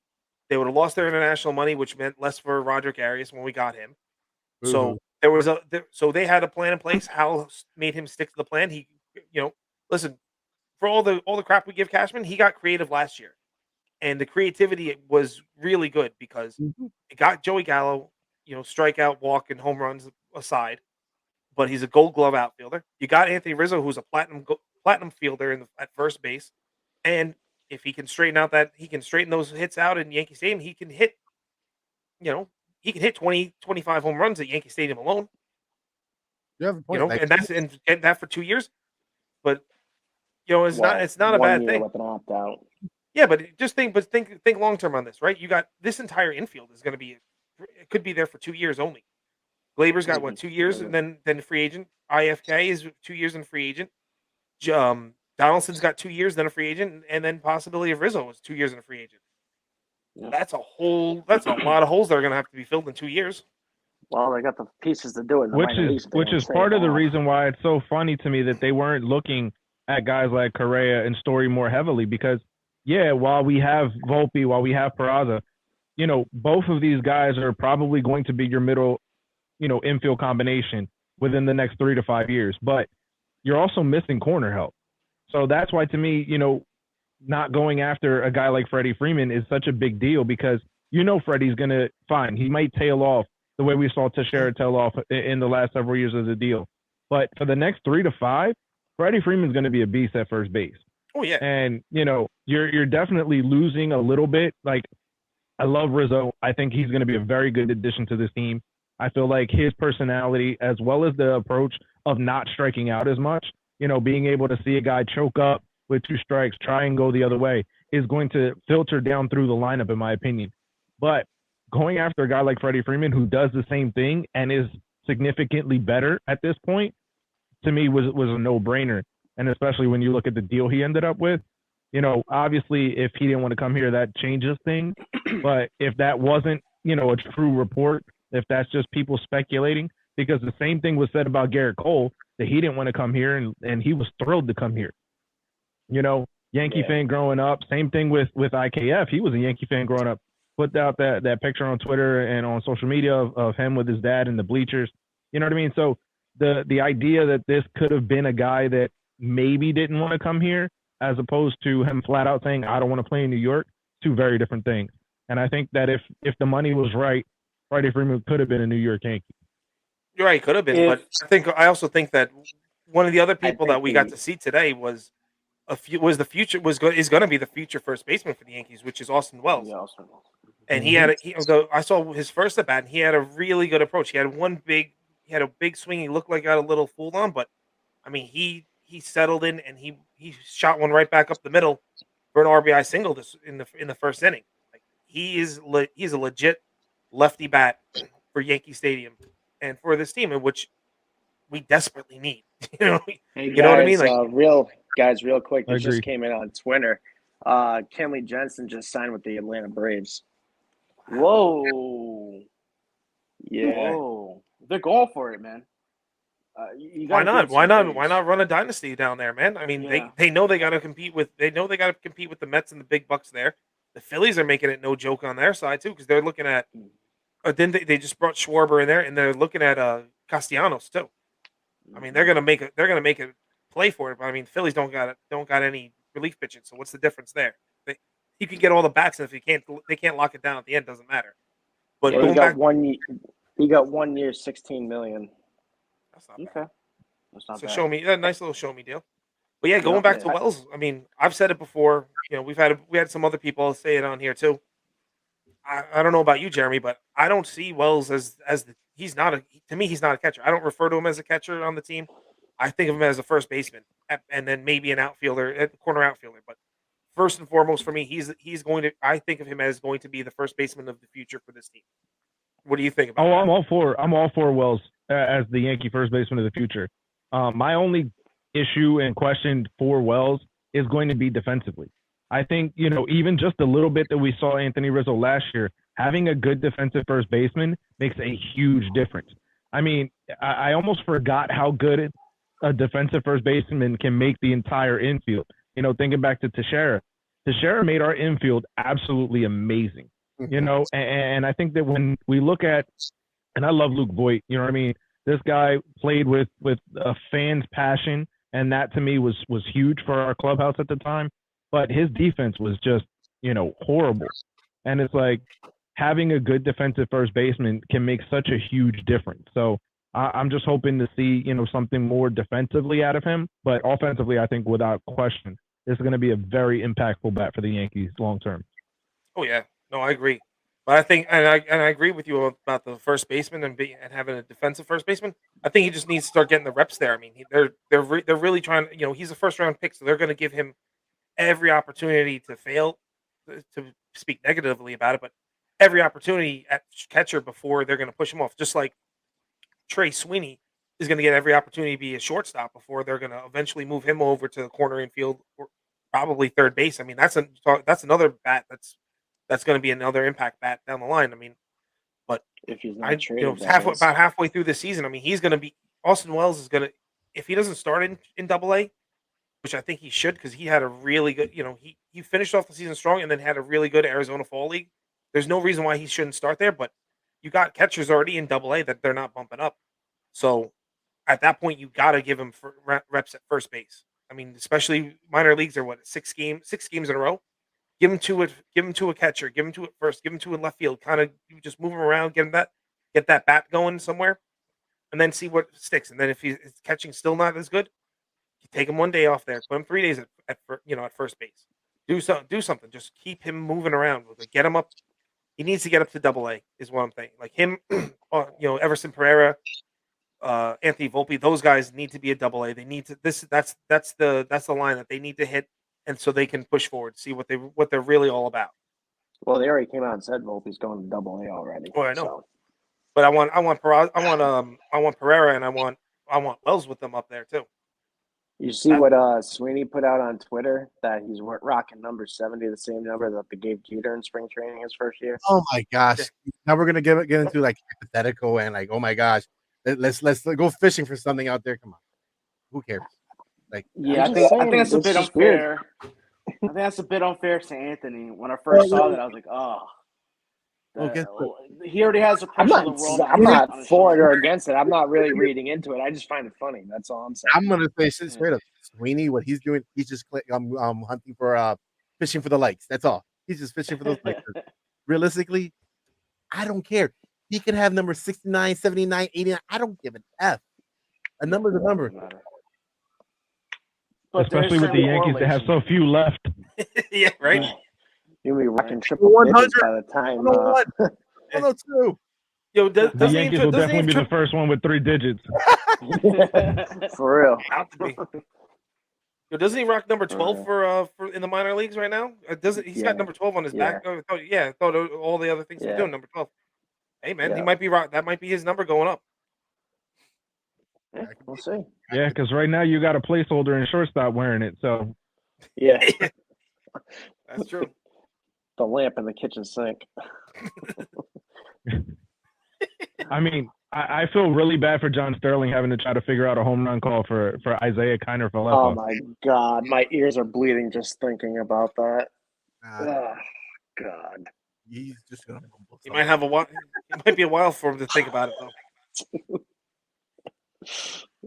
Speaker 5: They would have lost their international money, which meant less for Roderick Arias when we got him. So there was so they had a plan in place. Hal made him stick to the plan. He, listen, for all the crap we give Cashman, he got creative last year, and the creativity was really good because it got Joey Gallo, strikeout, walk, and home runs aside, but he's a Gold Glove outfielder. You got Anthony Rizzo, who's a platinum fielder at first base, and if he can straighten those hits out in Yankee Stadium, he can hit, he can hit 20, 25 home runs at Yankee Stadium alone.
Speaker 4: You have a point.
Speaker 5: And that for 2 years. But it's not a bad thing.
Speaker 1: With an opt-out.
Speaker 5: Yeah, but think long term on this, right? You got this entire infield is going to be, it could be there for 2 years only. Glaber's got 2 years, and then free agent. IFK is 2 years and free agent. Donaldson's got 2 years, then a free agent, and then possibility of Rizzo is 2 years and a free agent. Yeah. That's a lot of holes that are going to have to be filled in 2 years.
Speaker 1: Well, they got the pieces to do it.
Speaker 3: Which is part of the reason why it's so funny to me that they weren't looking at guys like Correa and Story more heavily because, while we have Volpe, while we have Peraza, both of these guys are probably going to be your middle, infield combination within the next 3 to 5 years. But you're also missing corner help. So that's why, to me, not going after a guy like Freddie Freeman is such a big deal because Freddie's going to fine. He might tail off the way we saw Teixeira tail off in the last several years of the deal. But for the next 3 to 5, Freddie Freeman's going to be a beast at first base.
Speaker 5: Oh, yeah.
Speaker 3: And, you're definitely losing a little bit. Like, I love Rizzo. I think he's going to be a very good addition to this team. I feel like his personality, as well as the approach of not striking out as much, being able to see a guy choke up with 2 strikes, try and go the other way, is going to filter down through the lineup, in my opinion. But going after a guy like Freddie Freeman, who does the same thing and is significantly better at this point, to me was a no-brainer. And especially when you look at the deal he ended up with, obviously if he didn't want to come here, that changes things. But if that wasn't, a true report, if that's just people speculating, because the same thing was said about Garrett Cole, that he didn't want to come here and he was thrilled to come here. Yankee fan growing up. Same thing with IKF. He was a Yankee fan growing up. Put out that picture on Twitter and on social media of him with his dad in the bleachers. You know what I mean? So the idea that this could have been a guy that maybe didn't want to come here, as opposed to him flat out saying, I don't want to play in New York, 2 very different things. And I think that if the money was right, Freddie Freeman could have been a New York Yankee.
Speaker 5: You're right, could have been. But I also think that one of the other people that we got to see today is going to be the future first baseman for the Yankees, which is Austin Wells. Yeah, Austin Wells. And I saw his first at bat, and he had a really good approach. He had a big swing. He looked like he got a little fooled on, but I mean, he settled in and he shot one right back up the middle for an RBI single in the first inning. Like he's a legit lefty bat for Yankee Stadium and for this team, in which we desperately need. Hey guys,
Speaker 1: you know what I mean? Like real quick, this just came in on Twitter. Kenley Jensen just signed with the Atlanta Braves.
Speaker 2: Whoa.
Speaker 1: Yeah.
Speaker 2: Whoa. They're going for it, man.
Speaker 5: Why not? Why not run a dynasty down there, man? I mean, they know they got to compete with the Mets and the big bucks there. The Phillies are making it no joke on their side too, because they're looking at. Then they just brought Schwarber in there, and they're looking at Castellanos too. I mean, they're gonna make a play for it, but I mean, Phillies don't got any relief pitching. So what's the difference there? You can get all the bats, and if they can't lock it down at the end, doesn't matter. But
Speaker 1: Yeah,
Speaker 5: going back,
Speaker 1: he got 1 year, $16 million.
Speaker 5: that's not bad.
Speaker 2: Okay, that's not
Speaker 5: So
Speaker 2: bad.
Speaker 5: show me a nice little show me deal. But yeah, going back to Wells, I mean, I've said it before. You know, we had some other people say it on here too. I don't know about you, Jeremy, but I don't see Wells he's not a catcher. I don't refer to him as a catcher on the team. I think of him as a first baseman, and then maybe an outfielder, corner outfielder. But first and foremost for me, I think of him as going to be the first baseman of the future for this team. What do you think about that?
Speaker 3: I'm all for Wells as the Yankee first baseman of the future. My only issue and question for Wells is going to be defensively. I think, even just a little bit that we saw Anthony Rizzo last year, having a good defensive first baseman makes a huge difference. I mean, I almost forgot how good a defensive first baseman can make the entire infield. Thinking back to Teixeira. Teixeira made our infield absolutely amazing. And I think that when we look at, and I love Luke Voigt, you know what I mean? This guy played with a fan's passion, and that to me was huge for our clubhouse at the time. But his defense was just, horrible. And it's like having a good defensive first baseman can make such a huge difference. So I'm just hoping to see, something more defensively out of him. But offensively, I think without question, this is going to be a very impactful bat for the Yankees long term.
Speaker 5: Oh yeah, no, I agree. But I think, and I agree with you about the first baseman and having a defensive first baseman. I think he just needs to start getting the reps there. I mean, they're really trying. He's a first round pick, so they're going to give him every opportunity to fail. To speak negatively about it, but every opportunity at catcher before they're going to push him off. Just like Trey Sweeney is going to get every opportunity to be a shortstop before they're going to eventually move him over to the corner infield or probably third base. I mean, that's another bat that's going to be another impact bat down the line. I mean, but
Speaker 1: if he's not traded,
Speaker 5: about halfway through the season, I mean, he's going to be Austin Wells is going to, if he doesn't start in Double-A, which I think he should because he had a really good, he finished off the season strong and then had a really good Arizona Fall League. There's no reason why he shouldn't start there, but you got catchers already in Double-A that they're not bumping up. So at that point, you got to give him reps at first base. I mean, especially minor leagues are what, 6 games in a row. Give him to a catcher, give him to it first, give him to in left field. Kind of just move him around, get that bat going somewhere, and then see what sticks. And then if his catching still not as good, you take him one day off there, put him 3 days at first base. Do something. Just keep him moving around. Get him up. He needs to get up to Double-A, is what I'm thinking. Like him, Everson Pereira, Anthony Volpe, those guys need to be a Double-A. They need to. That's the line that they need to hit, and so they can push forward, see what they're really all about.
Speaker 1: Well, they already came out and said Volpe's going to Double-A already.
Speaker 5: Oh, I know.
Speaker 1: So.
Speaker 5: But I want Pereira and I want Wells with them up there too.
Speaker 1: You see what Sweeney put out on Twitter, that he's rocking number 70, the same number that they gave Jeter in spring training his first year.
Speaker 4: Oh my gosh! Now we're gonna get into like hypothetical and like, oh my gosh, let's go fishing for something out there. Come on, who cares? Like,
Speaker 2: yeah, I think that's a bit unfair. I think that's a bit unfair to Anthony. When I first saw that, I was like, oh. He already has a pressure of the world.
Speaker 1: I'm not for it or against it. I'm not really reading into it. I just find it funny. That's all I'm saying.
Speaker 4: I'm gonna say straight up, Sweeney. What he's doing, he's just hunting for fishing for the likes. That's all. He's just fishing for those likes. Realistically, I don't care. He could have number 69, 79, 89. I don't give an F. A number's a number.
Speaker 3: But especially with the Yankees that have so few left.
Speaker 5: Yeah, right.
Speaker 1: You'll be rocking triple digits by the time.
Speaker 4: 102.
Speaker 5: Yo,
Speaker 3: the Yankees will definitely be the first one with 3 digits.
Speaker 1: For real.
Speaker 5: Yo, doesn't he rock number 12 for in the minor leagues right now? He's got number 12 on his back. I thought all the other things he's doing number 12. Hey man, he might be right. That might be his number going up.
Speaker 1: Yeah, we'll see.
Speaker 3: Yeah, because right now you got a placeholder in shortstop wearing it. So
Speaker 1: yeah,
Speaker 5: that's true.
Speaker 1: The lamp in the kitchen sink.
Speaker 3: I mean, I feel really bad for John Sterling having to try to figure out a home run call for Isaiah Kiner for left.
Speaker 1: Oh my God, my ears are bleeding just thinking about that. Oh God,
Speaker 4: he's just gonna.
Speaker 5: It might be a while for him to think about it though.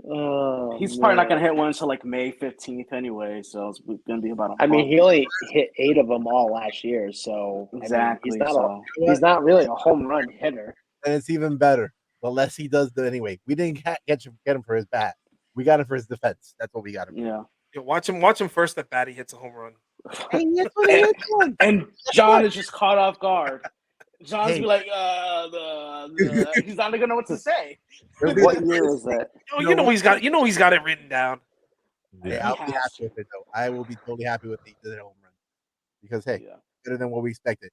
Speaker 1: Oh,
Speaker 2: He's probably not
Speaker 1: man.
Speaker 2: going to hit one until like May 15th anyway, so it's going to be about a
Speaker 1: I mean,
Speaker 2: month.
Speaker 1: he only hit 8 of them all last year, so
Speaker 2: Exactly.
Speaker 1: I mean,
Speaker 2: So
Speaker 1: he's not really a home run hitter.
Speaker 4: And it's even better. The less he does, anyway. We didn't get him for his bat. We got him for his defense. That's what we got him for.
Speaker 2: yeah.
Speaker 5: Yeah, watch him first at bat. He hits a home run.
Speaker 4: Hey, that's what he hits on.
Speaker 2: And John is just caught off guard. John's
Speaker 4: Hey.
Speaker 2: be like, he's not gonna know what to say.
Speaker 1: What year is that?
Speaker 5: Oh, you know he's got it written down.
Speaker 4: Hey, I'll be happy with it though. I will be totally happy with the home run because hey, better than what we expected.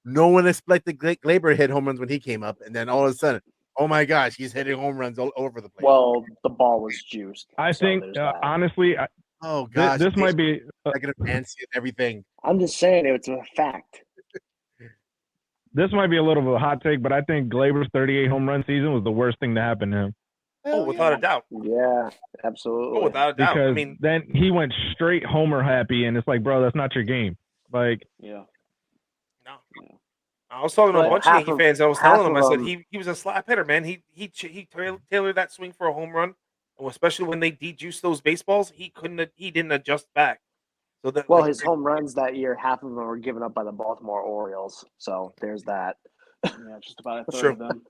Speaker 4: No one expected Gleyber hit home runs when he came up, and then all of a sudden, oh my gosh, he's hitting home runs all over the place.
Speaker 1: Well, the ball was juiced.
Speaker 3: I think honestly,
Speaker 4: oh gosh,
Speaker 3: this might be
Speaker 4: second fancy and everything.
Speaker 1: I'm just saying it's a fact.
Speaker 3: This might be a little bit of a hot take, but I think Gleyber's 38 home run season was the worst thing to happen to him.
Speaker 5: Oh, without a doubt.
Speaker 1: Yeah, absolutely.
Speaker 5: Oh, without a doubt.
Speaker 3: Because
Speaker 5: I mean,
Speaker 3: then he went straight homer happy, and it's like, bro, that's not your game. Like,
Speaker 2: yeah.
Speaker 5: No. I was talking to a bunch of Yankee fans. I was telling them, I said he was a slap hitter, man. He tailored that swing for a home run, and especially when they de-juiced those baseballs, he didn't adjust back. So
Speaker 1: his home runs that year, half of them were given up by the Baltimore Orioles. So there's that.
Speaker 2: Yeah, just about a third of them.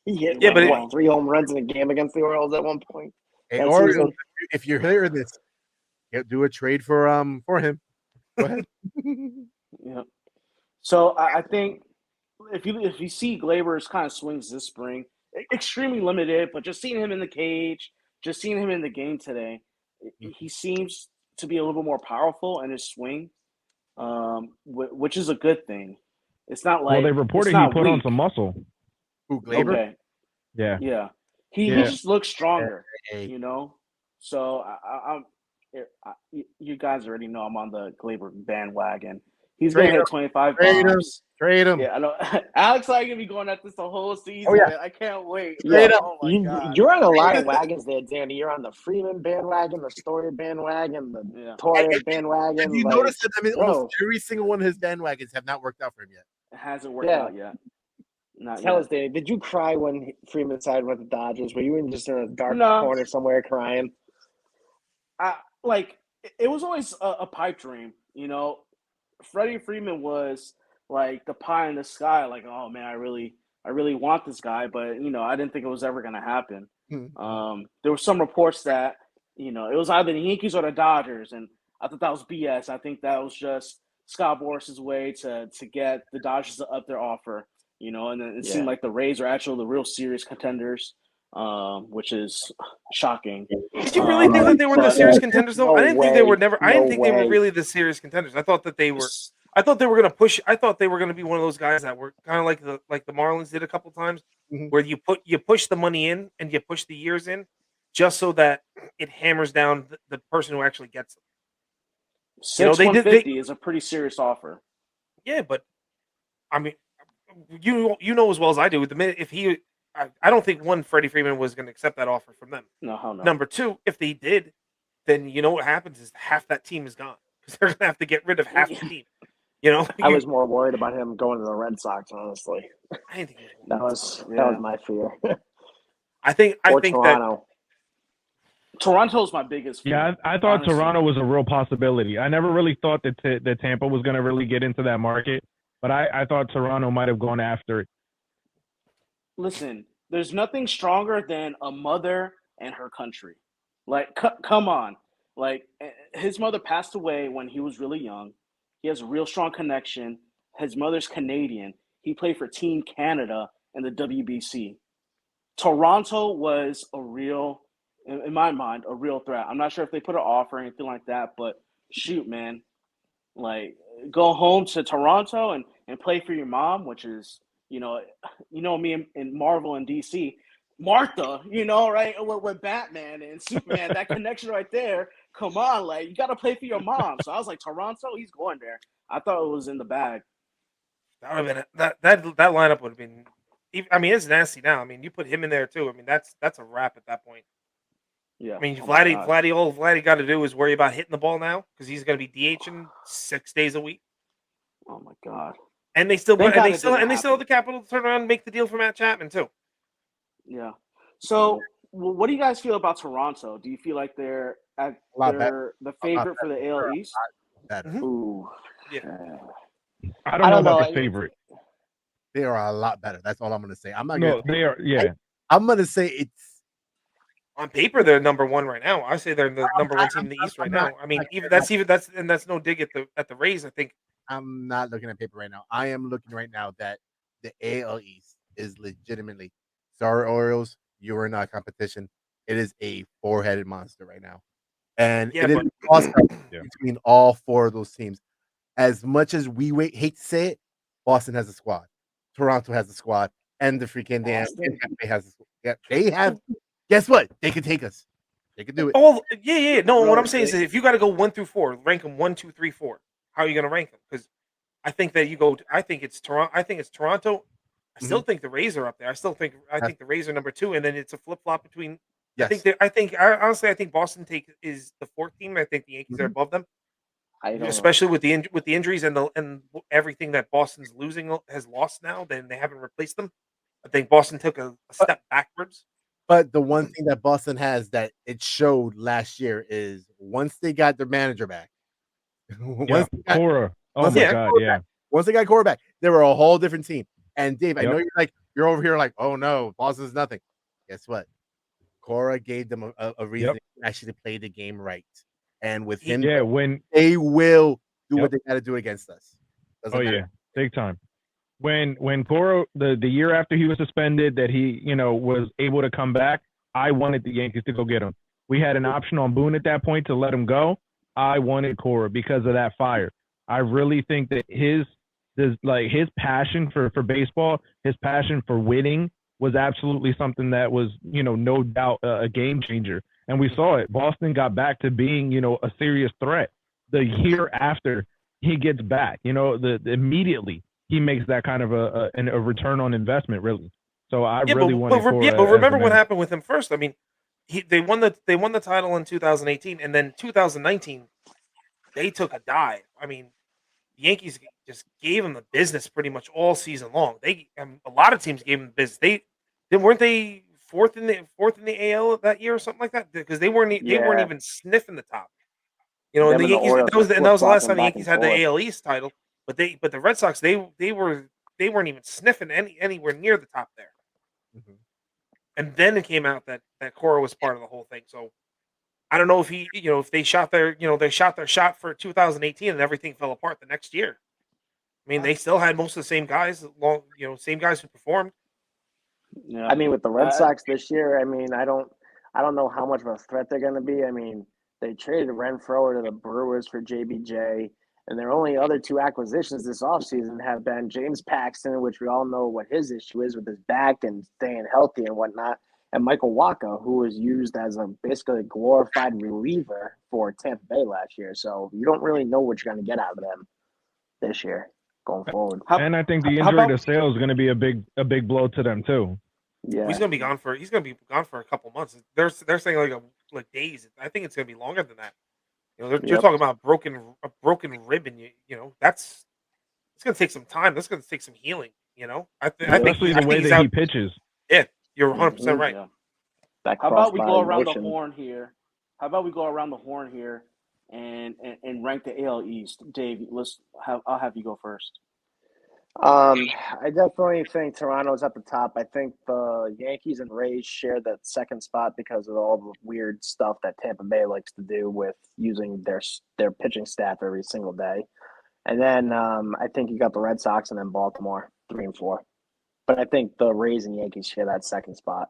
Speaker 1: He hit 3 home runs in a game against the Orioles at one point.
Speaker 4: Hey, Orioles, if you're hearing this, do a trade for him. Go ahead.
Speaker 2: Yeah. So I think if you see Gleyber's kind of swings this spring, extremely limited, but just seeing him in the cage, just seeing him in the game today, he seems to be a little bit more powerful in his swing, which is a good thing. It's not like
Speaker 3: they reported he put on some muscle.
Speaker 4: Who, Gleyber?
Speaker 2: Okay.
Speaker 3: Yeah.
Speaker 2: He just looks stronger, you know. So you guys already know I'm on the Gleyber bandwagon. He's going to hit 25 bombs.
Speaker 4: Trade him.
Speaker 2: Yeah, I know. Alex and I are going to be going at this the whole season.
Speaker 4: Oh, yeah.
Speaker 2: Man. I can't wait.
Speaker 1: Yeah.
Speaker 2: Oh, my God.
Speaker 1: You're on a lot of wagons there, Danny. You're on the Freeman bandwagon, the Story bandwagon, the Torres bandwagon.
Speaker 4: And you notice that, almost every single one of his bandwagons have not worked out for him yet.
Speaker 2: It hasn't worked out yet.
Speaker 1: Tell us, Danny, did you cry when Freeman signed with the Dodgers? Were you just in a dark corner somewhere crying?
Speaker 2: It was always a pipe dream, you know. Freddie Freeman was like the pie in the sky, like, oh man, I really want this guy, but you know, I didn't think it was ever gonna happen. There were some reports that, you know, it was either the Yankees or the Dodgers, and I thought that was BS. I think that was just Scott Boris's way to get the Dodgers to up their offer, you know, and then it seemed like the Rays are actually the real serious contenders, which is shocking.
Speaker 5: Did you really think that they were the serious contenders, though? I didn't think they were I didn't think they were really the serious contenders. I thought that they were. I thought they were going to push. I thought they were going to be one of those guys that were kind of like the Marlins did a couple times, where you push the money in and you push the years in, just so that it hammers down the person who actually gets them.
Speaker 2: 650 is a pretty serious offer.
Speaker 5: Yeah, but I mean, you know as well as I do. The minute I don't think Freddie Freeman was going to accept that offer from them.
Speaker 2: No.
Speaker 5: Number two, if they did, then you know what happens is half that team is gone because they're going to have to get rid of half the team. You know,
Speaker 1: I was more worried about him going to the Red Sox. Honestly,
Speaker 5: I didn't think
Speaker 1: that was my fear.
Speaker 5: I think
Speaker 1: Toronto.
Speaker 2: Toronto's my biggest fear.
Speaker 3: Yeah, I thought Toronto was a real possibility. I never really thought that Tampa was going to really get into that market, but I thought Toronto might have gone after it.
Speaker 2: Listen, there's nothing stronger than a mother and her country. Like, come on. Like, his mother passed away when he was really young. He has a real strong connection. His mother's Canadian. He played for Team Canada in the WBC. Toronto was in my mind, a real threat. I'm not sure if they put an offer or anything like that, but shoot, man. Like, go home to Toronto and play for your mom, which is, you know me and Marvel and DC. Martha, you know, right? With Batman and Superman, that connection right there. Come on, like, you got to play for your mom. So I was like, Toronto, he's going there. I thought it was in the bag.
Speaker 5: That would have been that lineup would have been. I mean, it's nasty now. I mean, you put him in there too. I mean, that's a wrap at that point.
Speaker 2: Yeah.
Speaker 5: I mean, Vladdy, all Vladdy got to do is worry about hitting the ball now because he's going to be DHing 6 days a week.
Speaker 2: Oh my God.
Speaker 5: And they still have the capital to turn around and make the deal for Matt Chapman too.
Speaker 2: Yeah. So what do you guys feel about Toronto? Do you feel like they're the favorite for the AL East?
Speaker 4: Better.
Speaker 2: Ooh,
Speaker 5: Yeah.
Speaker 3: I don't know about
Speaker 1: know.
Speaker 3: the favorite.
Speaker 4: They are a lot better. That's all I'm going to say. I'm not
Speaker 3: No,
Speaker 4: going to.
Speaker 3: they are. Yeah,
Speaker 4: I'm going to say it's
Speaker 5: On paper, they're number one right now. I say they're the number one team in the East right now. I mean, that's no dig at the Rays. I think
Speaker 4: I'm not looking at paper right now. I am looking right now that the AL East is legitimately. Sorry, Orioles, you are not competition. It is a four-headed monster right now, and
Speaker 5: Yeah,
Speaker 4: it is
Speaker 5: but-
Speaker 4: a toss-up
Speaker 3: Yeah.
Speaker 4: between all four of those teams. As much as we hate to say it, Boston has a squad, Toronto has a squad, and the freaking damn Tampa has a squad. Yeah, they have. Guess what? They can take us. They can do it.
Speaker 5: yeah. No, what
Speaker 2: Really
Speaker 5: I'm saying is, if you got to go 1 through 4, rank them 1, 2, 3, 4. How are you going to rank them? Because I think that you go. I think it's Toronto. I still think the Rays are up there. I think the Rays are number 2, and then it's a flip flop between.
Speaker 4: Yes.
Speaker 5: Honestly, I think Boston is the 4th team. I think the Yankees are above them,
Speaker 1: I don't
Speaker 5: especially with the injuries and everything that Boston's has lost now. Then they haven't replaced them. I think Boston took a step backwards.
Speaker 4: But the one thing that Boston has that it showed last year is once they got their manager back,
Speaker 3: yeah. Cora. Oh my God, yeah.
Speaker 4: Once they got Cora back, they were a whole different team. And Dave, I
Speaker 3: Yep.
Speaker 4: know you're over here like, oh no, Boston's nothing. Guess what? Cora gave them a reason to actually play the game right. And with him, they will do what they got to do against us. Doesn't matter.
Speaker 3: Yeah, big time. When Cora the year after he was suspended that he was able to come back, I wanted the Yankees to go get him. We had an option on Boone at that point to let him go. I wanted Cora because of that fire. I really think that his passion for baseball, his passion for winning was absolutely something that was no doubt a game changer. And we saw it. Boston got back to being a serious threat the year after he gets back. Immediately he makes that kind of a return on investment, really. So I really wanted Cora.
Speaker 5: But remember what happened with him first. I mean, they won the title in 2018, and then 2019 they took a dive. I mean, the Yankees just gave him the business pretty much all season long. A lot of teams gave him the business. Weren't they fourth in the AL that year or something like that, because they weren't even sniffing the top. And the Yankees that was the last time the Yankees had the AL East title. But the Red Sox they weren't even sniffing anywhere near the top there.
Speaker 4: Mm-hmm.
Speaker 5: And then it came out that Cora was part of the whole thing. So I don't know if they shot their shot for 2018 and everything fell apart the next year. I mean, they still had most of the same guys, same guys who performed.
Speaker 2: Yeah.
Speaker 1: I mean, with the Red Sox this year, I mean, I don't know how much of a threat they're going to be. I mean, they traded Renfroe to the Brewers for JBJ, and their only other 2 acquisitions this offseason have been James Paxton, which we all know what his issue is with his back and staying healthy and whatnot, and Michael Wacha, who was used as basically a glorified reliever for Tampa Bay last year. So you don't really know what you're going to get out of them this year going forward.
Speaker 3: And I think the injury to Sale is going to be a big blow to them too.
Speaker 1: Yeah,
Speaker 5: he's going to be gone for a couple months. They're saying like days. I think it's going to be longer than that. You're talking about a broken rib, and it's going to take some time. That's going to take some healing. I think
Speaker 3: especially the way that he pitches.
Speaker 5: Yeah, you're 100% right.
Speaker 2: Yeah. How about we go around the horn here? And rank the AL East? Dave, I'll have you go first.
Speaker 1: I definitely think Toronto's at the top. I think the Yankees and Rays share that second spot because of all the weird stuff that Tampa Bay likes to do with using their pitching staff every single day. And then I think you got the Red Sox and then Baltimore, 3 and 4. But I think the Rays and Yankees share that second spot.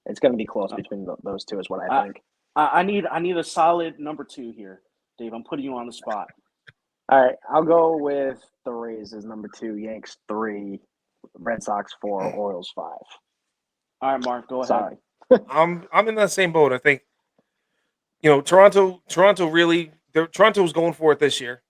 Speaker 1: It's going to be close between those two, is what I think.
Speaker 2: I need a solid number 2 here, Dave. I'm putting you on the spot.
Speaker 1: All right, I'll go with the Rays as number 2, Yanks 3, Red Sox 4, Orioles 5.
Speaker 2: All right, Mark, go ahead.
Speaker 1: Sorry.
Speaker 5: I'm in that same boat. I think Toronto really Toronto was going for it this year.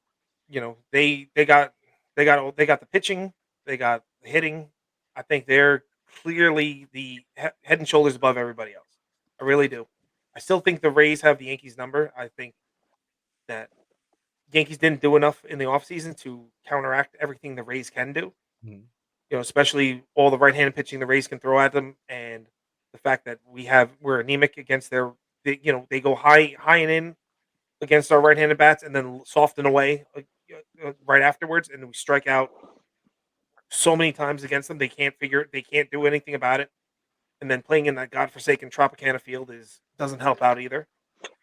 Speaker 5: They got the pitching, they got the hitting. I think they're clearly the head and shoulders above everybody else. I really do. I still think the Rays have the Yankees number. I think that Yankees didn't do enough in the offseason to counteract everything the Rays can do.
Speaker 4: Mm-hmm.
Speaker 5: Especially all the right-handed pitching the Rays can throw at them, and the fact that we're anemic against they go high and in against our right-handed bats and then soften away right afterwards, and we strike out so many times against them. They can't do anything about it. And then playing in that godforsaken Tropicana field doesn't help out either.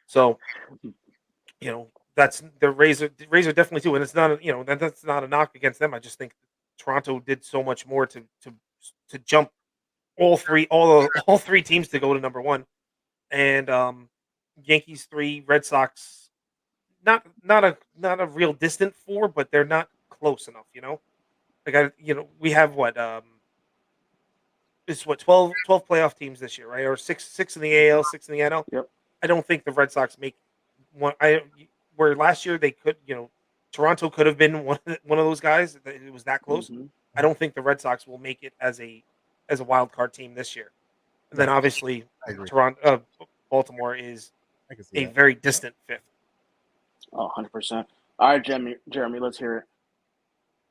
Speaker 5: So, that's the Rays are definitely too, and it's not that's not a knock against them. I just think Toronto did so much more to jump all three teams to go to number one, and Yankees 3, Red Sox not a real distant 4, but they're not close enough. Like we have it's 12 playoff teams this year, right? Or six in the AL, 6 in the NL.
Speaker 2: Yep.
Speaker 5: I don't think the Red Sox make one. Where last year they could, Toronto could have been one of those guys. It was that close.
Speaker 2: Mm-hmm.
Speaker 5: I don't think the Red Sox will make it as a wild card team this year. And then obviously Baltimore is a very distant 5th.
Speaker 2: Oh, 100%. All right, Jeremy, let's hear it.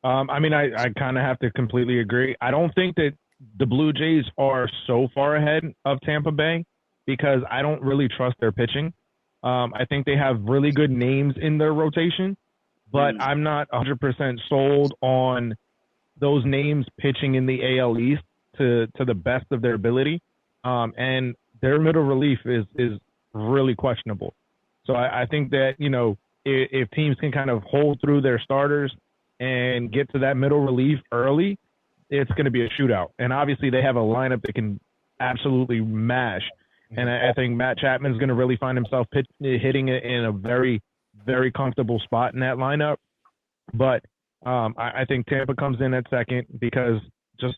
Speaker 3: I mean, I kind of have to completely agree. I don't think that the Blue Jays are so far ahead of Tampa Bay because I don't really trust their pitching. I think they have really good names in their rotation, but I'm not 100% sold on those names pitching in the AL East to the best of their ability. And their middle relief is really questionable. So I think that, if teams can kind of hold through their starters and get to that middle relief early, it's going to be a shootout. And obviously they have a lineup that can absolutely mash. And I think Matt Chapman's going to really find himself hitting it in a very, very comfortable spot in that lineup. But I think Tampa comes in at second because just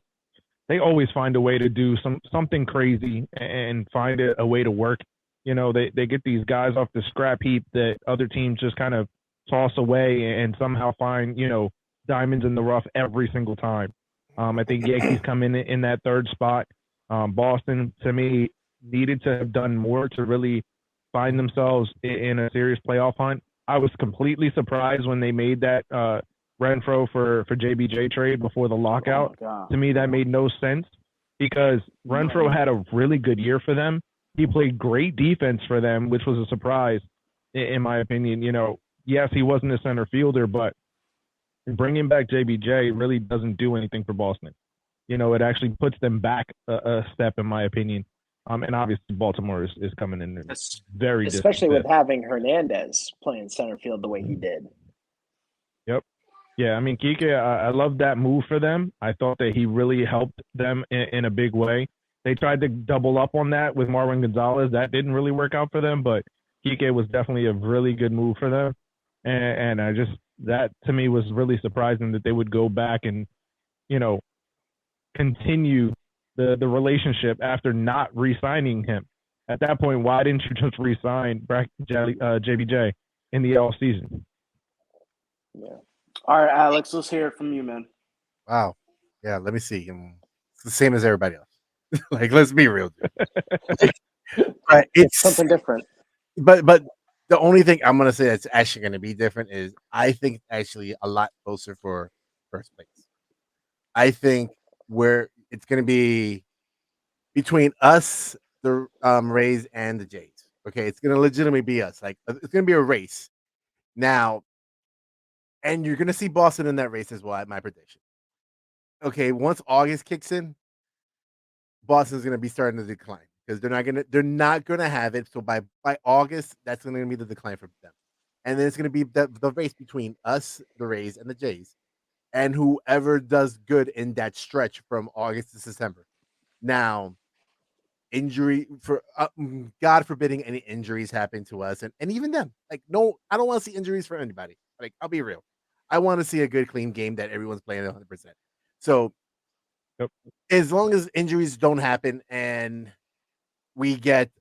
Speaker 3: they always find a way to do something crazy and find a way to work. They get these guys off the scrap heap that other teams just kind of toss away and somehow find, diamonds in the rough every single time. I think Yankees come in that third spot. Boston, to me, needed to have done more to really find themselves in a serious playoff hunt. I was completely surprised when they made that Renfroe for JBJ trade before the lockout. To me, that made no sense because Renfroe had a really good year for them. He played great defense for them, which was a surprise, in my opinion. Yes, he wasn't a center fielder, but bringing back JBJ really doesn't do anything for Boston. It actually puts them back a step, in my opinion. And obviously Baltimore is coming in very
Speaker 1: especially
Speaker 3: distant.
Speaker 1: with having Hernandez playing center field the way he did.
Speaker 3: Yep. Yeah, I mean, Kike, I love that move for them. I thought that he really helped them in a big way. They tried to double up on that with Marwin Gonzalez. That didn't really work out for them, but Kike was definitely a really good move for them. And that to me was really surprising that they would go back and, continue the relationship after not re-signing him. At that point, why didn't you just re-sign JBJ in the off season?
Speaker 2: Yeah. All right, Alex, let's hear it from you, man.
Speaker 4: Wow. Yeah, let me see. It's the same as everybody else. Like, let's be real. But it's
Speaker 1: something different.
Speaker 4: But the only thing I'm gonna say that's actually gonna be different is I think actually a lot closer for first place. I think where it's gonna be between us, the Rays, and the Jays. Okay, it's gonna legitimately be us. Like it's gonna be a race now, and you're gonna see Boston in that race as well. At my prediction. Okay, once August kicks in, Boston's gonna be starting to decline because they're not gonna have it. So by August, that's gonna be the decline for them, and then it's gonna be the race between us, the Rays, and the Jays, and whoever does good in that stretch from August to September. Now, injury for God forbidding any injuries happen to us, and even them. Like, no, I don't want to see injuries for anybody. Like, I'll be real. I want to see a good, clean game that everyone's playing 100%. So, as long as injuries don't happen and we get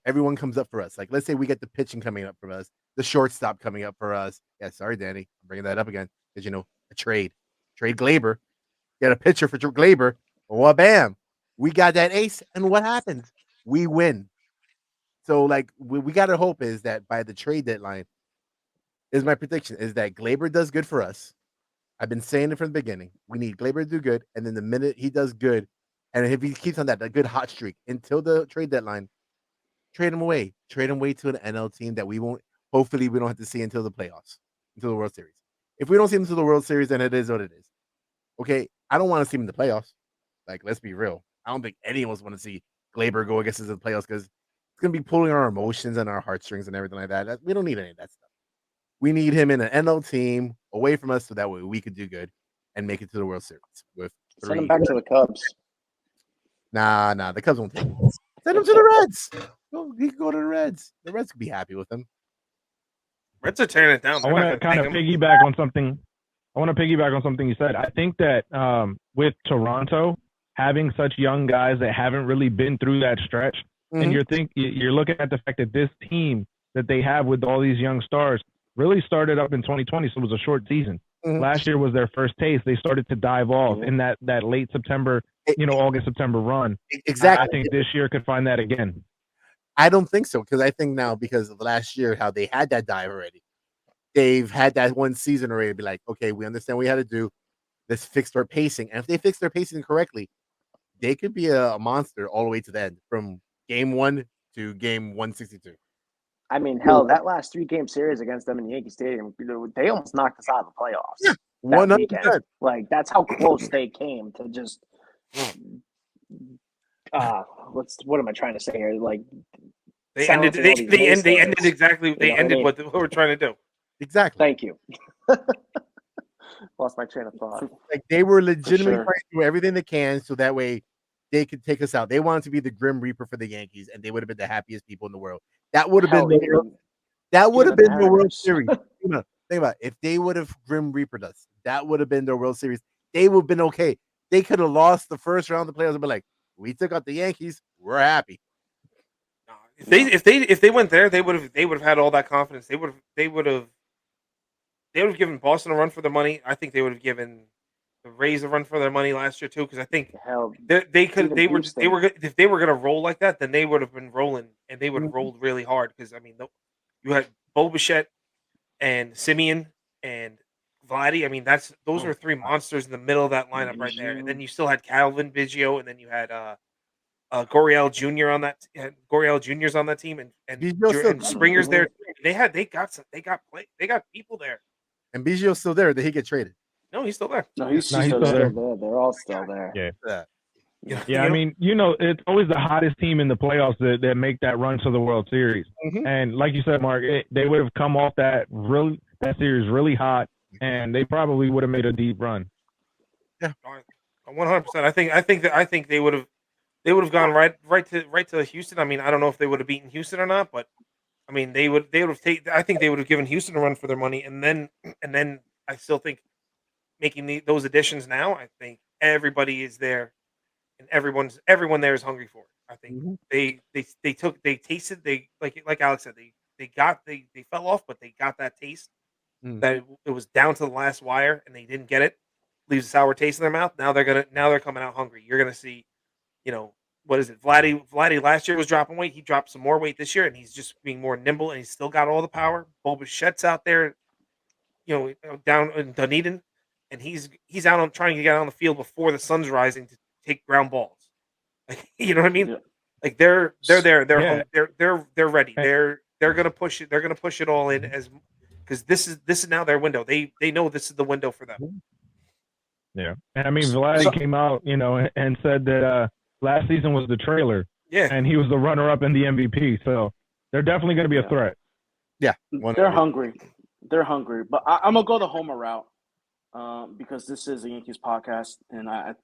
Speaker 4: everyone comes up for us. Like, let's say we get the pitching coming up for us, the shortstop coming up for us. Yeah, sorry, Danny, I'm bringing that up again because a trade Glaber, get a pitcher for Glaber. Well, bam, we got that ace, and what happens? We win. So, like, we got to hope is that by the trade deadline, is my prediction is that Glaber does good for us. I've been saying it from the beginning. We need Glaber to do good, and then the minute he does good, And if he keeps on that good hot streak until the trade deadline, trade him away. Trade him away to an NL team that we won't. Hopefully, we don't have to see until the playoffs, until the World Series. If we don't see him until the World Series, then it is what it is. Okay, I don't want to see him in the playoffs. Like, let's be real. I don't think any of us want to see Glaber go against us in the playoffs because it's going to be pulling our emotions and our heartstrings and everything like that. We don't need any of that stuff. We need him in an NL team away from us so that way we could do good and make it to the World Series with
Speaker 1: Send him back to the Cubs.
Speaker 4: Nah, the Cubs won't take him. Send him to the Reds. He can go to the Reds. The Reds could be happy with him.
Speaker 5: Reds are tearing it down.
Speaker 3: I want to kind of piggyback on something. You said. I think that with Toronto having such young guys that haven't really been through that stretch, and you're looking at the fact that this team that they have with all these young stars really started up in 2020, so it was a short season. Last year was their first taste. They started to dive off in that late September, August, September run.
Speaker 4: Exactly.
Speaker 3: I think this year could find that again.
Speaker 4: I don't think so because I think now because of last year how they had that dive already, they've had that one season already. To be like, okay, we understand what we had to do. Let's fix their pacing, and if they fix their pacing correctly, they could be a monster all the way to the end, from game 1 to game 162.
Speaker 1: I mean, hell, that last 3-game series against them in Yankee Stadium, they almost knocked us out of the playoffs.
Speaker 4: Yeah,
Speaker 1: 100%. Like, that's how close they came to just. What am I trying to say here? Like,
Speaker 5: they ended exactly. They ended what we're trying to do.
Speaker 4: Exactly.
Speaker 1: Thank you. Lost my train of thought.
Speaker 4: Like, they were legitimately trying to do everything they can so that way they could take us out. They wanted to be the Grim Reaper for the Yankees, and they would have been the happiest people in the world. That would have been the World Series. Think about it. If they would have Grim Reapered us, that would have been their World Series. They would have been okay. They could have lost the first round of the playoffs and be like, we took out the Yankees. We're happy.
Speaker 5: If they went there, they would have had all that confidence. They would have given Boston a run for their money. I think they would have given the Rays a run for their money last year too, because I think if they were going to roll like that, then they would have been rolling, and they would have rolled really hard. Because I mean, you had Bo Bichette and Simeon and Vladdy. I mean, those are 3 monsters in the middle of that lineup right there. And then you still had Calvin Biggio, and then you had Goriel Jr. on that. Goriel Jr.'s on that team, and Springer's there. They got people there.
Speaker 4: And Biggio's still there. Did he get traded?
Speaker 5: No, he's still there.
Speaker 1: No, he's still there. They're all still there.
Speaker 3: Yeah. I mean, it's always the hottest team in the playoffs that make that run to the World Series. And like you said, Mark, they would have come off that series really hot, and they probably would have made a deep run.
Speaker 5: Yeah, 100%. I think they would have gone right to Houston. I mean, I don't know if they would have beaten Houston or not, but I mean, I think they would have given Houston a run for their money, and then I still think making those additions now, I think everybody is there, and everyone there is hungry for it. I think they tasted, like Alex said, they fell off, but they got that taste that it was down to the last wire, and they didn't get it. Leaves a sour taste in their mouth. Now they're coming out hungry. You're gonna see, what is it? Vladdy last year was dropping weight. He dropped some more weight this year, and he's just being more nimble, and he's still got all the power. Bo Bichette's out there, down in Dunedin, and he's out on trying to get on the field before the sun's rising to take ground balls. Like, you know what I mean? Yeah. Like they're there. They're ready. They're gonna push it. They're gonna push it all in because this is now their window. They know this is the window for them.
Speaker 3: Yeah, and I mean, Vladdy came out, and said that last season was the trailer. Yeah, and he was the runner-up and the MVP. So they're definitely going to be a threat.
Speaker 4: Yeah,
Speaker 2: they're hungry. They're hungry, but I'm gonna go the Homer route because this is a Yankees podcast, and I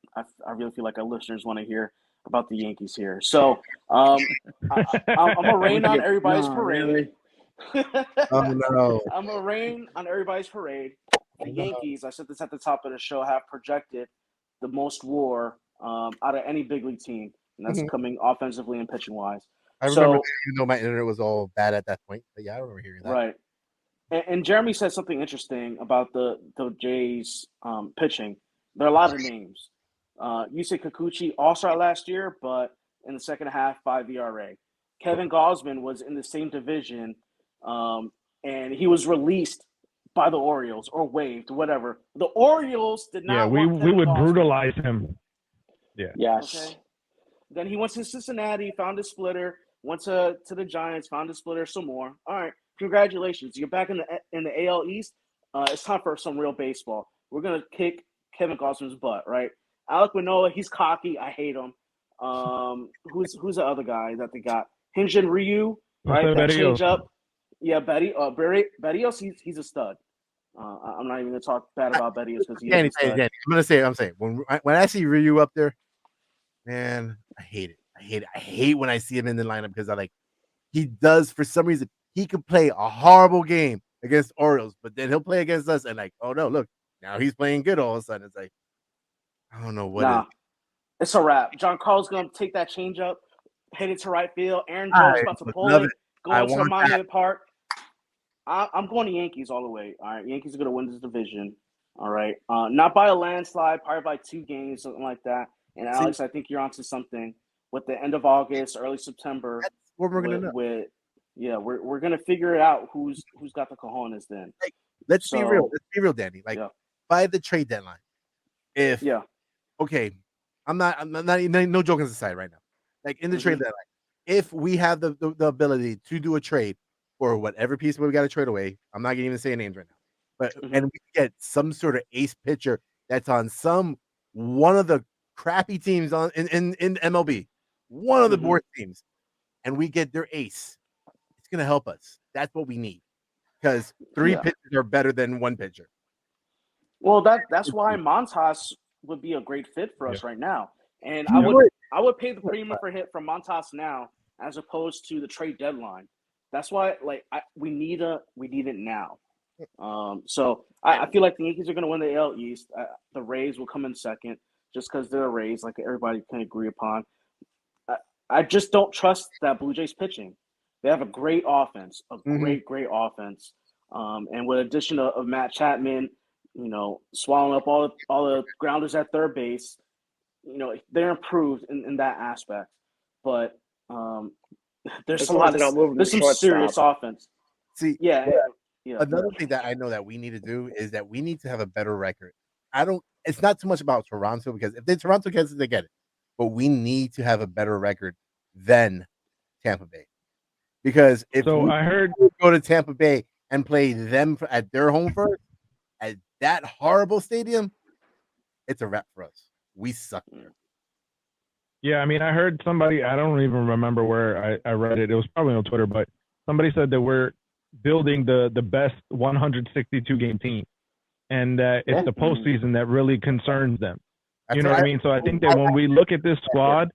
Speaker 2: really feel like our listeners want to hear about the Yankees here. So I'm gonna rain on everybody's parade.
Speaker 4: Oh no!
Speaker 2: I'm gonna rain on everybody's parade. The Yankees, I said this at the top of the show, have projected the most WAR out of any big league team, and that's coming offensively and pitching wise.
Speaker 4: I remember, even though my internet was all bad at that point, but yeah, I remember hearing that.
Speaker 2: Right. And Jeremy said something interesting about the Jays pitching. There are a lot of names. You said Kikuchi all-star last year, but in the second half, 5 ERA. Kevin Gausman was in the same division, and he was released by the Orioles or waived, whatever. The Orioles did not.
Speaker 3: Yeah, we would brutalize him. Yeah.
Speaker 1: Yes.
Speaker 2: Okay. Then he went to Cincinnati, found a splitter. Went to the Giants, found a splitter some more. All right, congratulations, you're back in the AL East. It's time for some real baseball. We're gonna kick Kevin Gausman's butt, right? Alek Manoah, he's cocky. I hate him. Who's the other guy that they got? Hyunjin Ryu, right? That change up. Yeah, Bettios, he's a stud. I'm not even gonna talk bad about Bettios because he is a stud.
Speaker 4: I'm saying when I see Ryu up there, man, I hate it. I hate when I see him in the lineup because he does, for some reason, he could play a horrible game against Orioles, but then he'll play against us and oh no, look, now he's playing good all of a sudden. It's like, I don't know what
Speaker 2: it's a wrap. John Carl's gonna take that change up, hit it to right field. Aaron Judge's about to pull it, go into the Monument Park. I'm going to Yankees all the way. All right, Yankees are gonna win this division. All right, not by a landslide, probably by 2 games, something like that. And Alex, I think you're onto something. With the end of August, early September,
Speaker 4: that's what we're gonna know.
Speaker 2: We're gonna figure it out who's got the cojones then.
Speaker 4: Let's be real, Danny. By the trade deadline, okay, I'm not no joking aside right now. In the trade deadline, if we have the ability to do a trade for whatever piece we got to trade away, I'm not gonna even say names right now, but and we get some sort of ace pitcher that's on one of the crappy teams in MLB, one of the board teams, and we get their ace, it's gonna help us. That's what we need, because 3 pitchers are better than 1 pitcher.
Speaker 2: Well, that's why Montas would be a great fit for us right now, and I would pay the premium for hit from Montas now as opposed to the trade deadline. That's why we need it now. So I feel like the Yankees are going to win the AL East. The Rays will come in second just because they're Rays, like everybody can agree upon. I just don't trust that Blue Jays pitching. They have a great offense, great offense. And with addition of Matt Chapman, swallowing up all the grounders at third base, they're improved in that aspect. But there's some serious offense.
Speaker 4: See, another thing that I know that we need to do is that we need to have a better record. It's not too much about Toronto, because if Toronto gets it, they get it. But we need to have a better record than Tampa Bay. Because I heard go to Tampa Bay and play them at their home first, at that horrible stadium, it's a wrap for us. We suck there.
Speaker 3: Yeah, I mean, I heard somebody, I don't even remember where I read it. It was probably on Twitter, but somebody said that we're building the best 162 game team, and that it's the postseason that really concerns them. You know what I mean? So I think that when we look at this squad,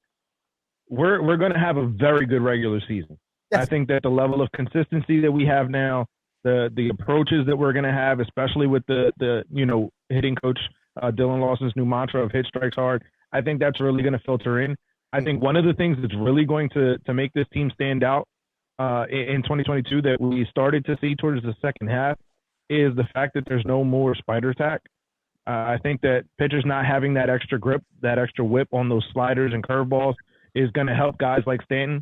Speaker 3: we're going to have a very good regular season. I think that the level of consistency that we have now, the approaches that we're going to have, especially with the hitting coach Dylan Lawson's new mantra of hit strikes hard, I think that's really going to filter in. I think one of the things that's really going to make this team stand out in 2022 that we started to see towards the second half is the fact that there's no more spider attack. I think that pitchers not having that extra grip, that extra whip on those sliders and curveballs is going to help guys like Stanton.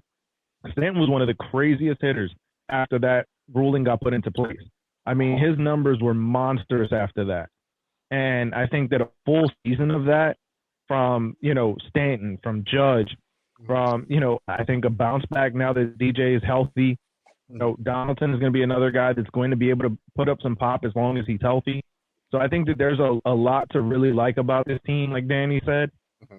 Speaker 3: Stanton was one of the craziest hitters after that ruling got put into place. I mean, his numbers were monstrous after that. And I think that a full season of that from, Stanton, from Judge, from, I think a bounce back now that DJ is healthy. Donaldson is going to be another guy that's going to be able to put up some pop as long as he's healthy. So I think that there's a lot to really like about this team, like Danny said.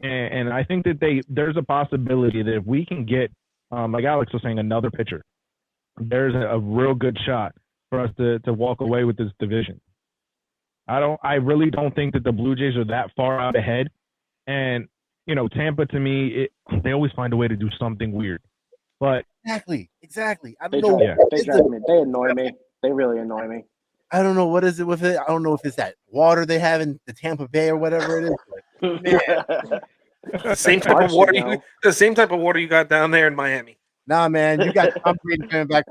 Speaker 3: And I think that there's a possibility that if we can get, like Alex was saying, another pitcher, there's a real good shot for us to walk away with this division. I really don't think that the Blue Jays are that far out ahead. And, Tampa, to me, they always find a way to do something weird. But
Speaker 4: exactly. I
Speaker 1: They
Speaker 4: don't know.
Speaker 1: drive me. They annoy me. They really annoy me.
Speaker 4: I don't know what is it with it. I don't know if it's that water they have in the Tampa Bay or whatever it is. But, man.
Speaker 5: The same type of water you got down there in Miami.
Speaker 4: Nah, man, you got Tom Brady coming back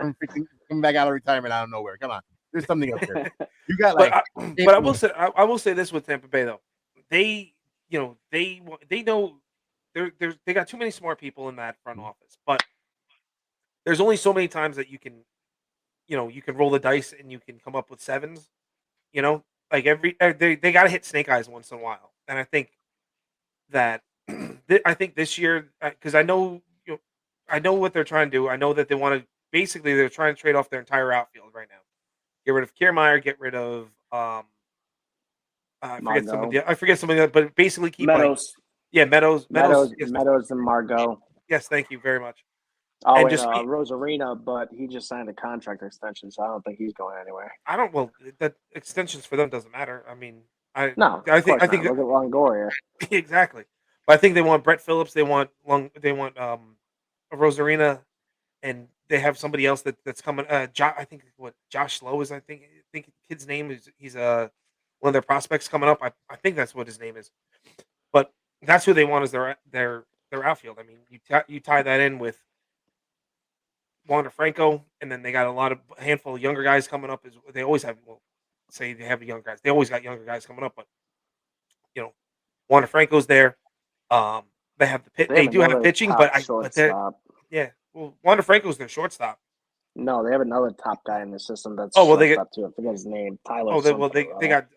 Speaker 4: out of retirement out of nowhere. Come on, there's something up there. You got
Speaker 5: but I will say this with Tampa Bay though, they know they got too many smart people in that front office, but there's only so many times that you can roll the dice and you can come up with sevens. Like they got to hit snake eyes once in a while, and I think that I think this year, because I know I know what they're trying to do. I know that they want to basically they're trying to trade off their entire outfield right now. Get rid of Kiermaier, get rid of
Speaker 1: Margot.
Speaker 5: I forget some of the but basically keep
Speaker 2: Meadows.
Speaker 5: Meadows. Yes,
Speaker 1: Meadows, and Margot.
Speaker 5: yes, thank you very much.
Speaker 1: Oh,
Speaker 5: And
Speaker 1: and
Speaker 5: just
Speaker 1: Rosarina, but he just signed a contract extension, so I don't think he's going anywhere.
Speaker 5: I don't well the extensions for them doesn't matter. I mean,
Speaker 1: No, of course not. Look at Longoria.
Speaker 5: exactly. But I think they want Brett Phillips. They want Rosarina, and they have somebody else that's coming. I think what Josh Lowe is. I think the kid's name is. He's one of their prospects coming up. I think that's what his name is. But that's who they want as their outfield. I mean, you tie that in with Wander Franco, and then they got a handful of younger guys coming up. They always have. Well, say they have younger guys. They always got younger guys coming up, but Wander Franco's there. They have the pit. They do have pitching, but
Speaker 1: shortstop.
Speaker 5: Well, Wander Franco's their shortstop.
Speaker 1: No, they have another top guy in the system that's
Speaker 5: they
Speaker 1: got too. I forget his name. Tyler.
Speaker 5: They got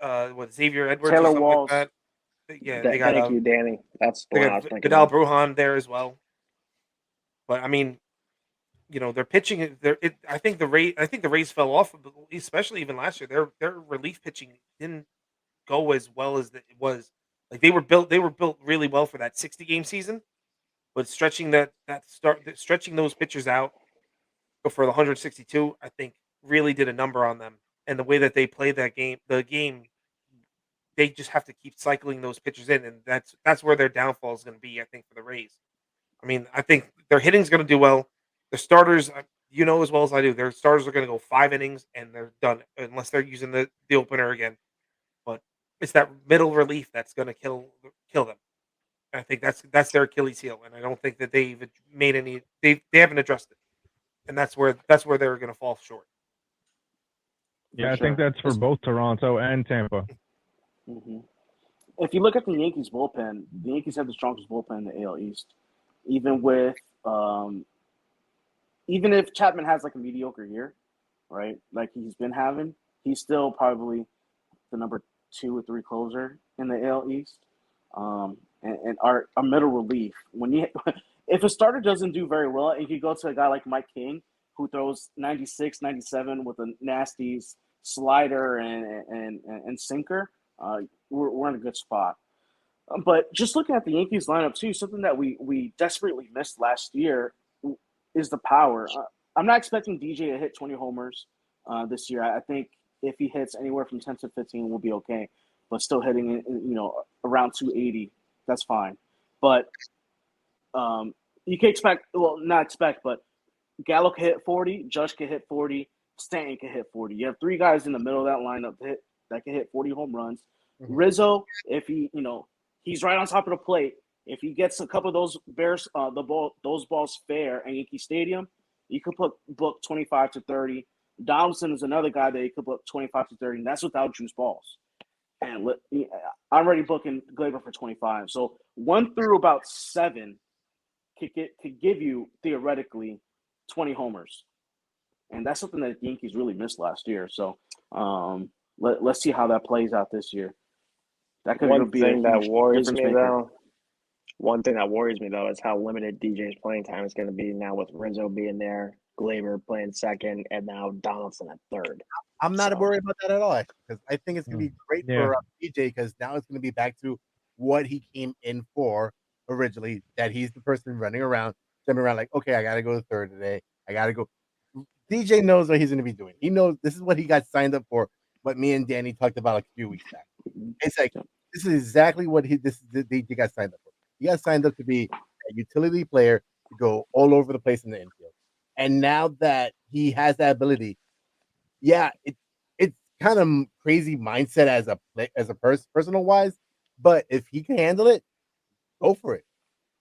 Speaker 5: Xavier Edwards
Speaker 2: Taylor
Speaker 5: or something
Speaker 2: Walls.
Speaker 5: like that. Yeah, they got.
Speaker 1: Thank you, Danny. That's the
Speaker 5: they
Speaker 1: one I was
Speaker 5: got
Speaker 1: thinking.
Speaker 5: Vidal Brujan there as well. But I mean, their pitching. I think the Rays fell off, especially even last year. Their relief pitching didn't go as well as it was. Like they were built really well for that 60-game season, but stretching stretching those pitchers out for the 162, I think really did a number on them. And the way that they played that game, they just have to keep cycling those pitchers in, and that's where their downfall is going to be. I think for the Rays. I mean, I think their hitting is going to do well. The starters, as well as I do, their starters are going to go 5 innings and they're done unless they're using the opener again. But it's that middle relief that's going to kill them. And I think that's their Achilles heel, and I don't think that they've made any. They haven't addressed it, and that's where they're going to fall short.
Speaker 3: Yeah, I think that's for both Toronto and Tampa.
Speaker 2: Mm-hmm. If you look at the Yankees bullpen, the Yankees have the strongest bullpen in the AL East. Even with, even if Chapman has like a mediocre year, right, like he's been having, he's still probably the number 2 or 3 closer in the AL East. And our middle relief, if a starter doesn't do very well, and you go to a guy like Mike King, who throws 96, 97 with a nasty slider and sinker, we're in a good spot. But just looking at the Yankees lineup too, something that we desperately missed last year is the power. I'm not expecting DJ to hit 20 homers this year. I think if he hits anywhere from 10 to 15, we'll be okay. But still hitting, around 280, that's fine. But you can not expect, but Gallo can hit 40, Judge can hit 40, Stanton can hit 40. You have 3 guys in the middle of that lineup that can hit 40 home runs. Mm-hmm. Rizzo, if he's right on top of the plate. If he gets a couple of those those balls fair at Yankee Stadium, you could book 25 to 30. Donaldson is another guy that you could book 25 to 30, and that's without juice balls. And I'm already booking Glaber for 25. So 1 through about 7 could give you theoretically 20 homers, and that's something that the Yankees really missed last year. So let's see how that plays out this year. That could
Speaker 1: One
Speaker 2: be
Speaker 1: thing that worries me
Speaker 2: maker.
Speaker 1: though. One thing that worries me though is how limited DJ's playing time is going to be now with Rizzo being there, Glaber playing second, and now Donaldson at third.
Speaker 4: I'm not worried about that at all, because I think it's going to be great for DJ, because now it's going to be back to what he came in for originally, that he's the person running around, jumping around like, okay, I got to go to third today. I got to go. DJ knows what he's going to be doing. He knows this is what he got signed up for, what me and Danny talked about a few weeks back. It's like, this is exactly what he got signed up for. He got signed up to be a utility player to go all over the place in the infield. And now that he has that ability, it's kind of crazy mindset as a personal wise, but if he can handle it, go for it.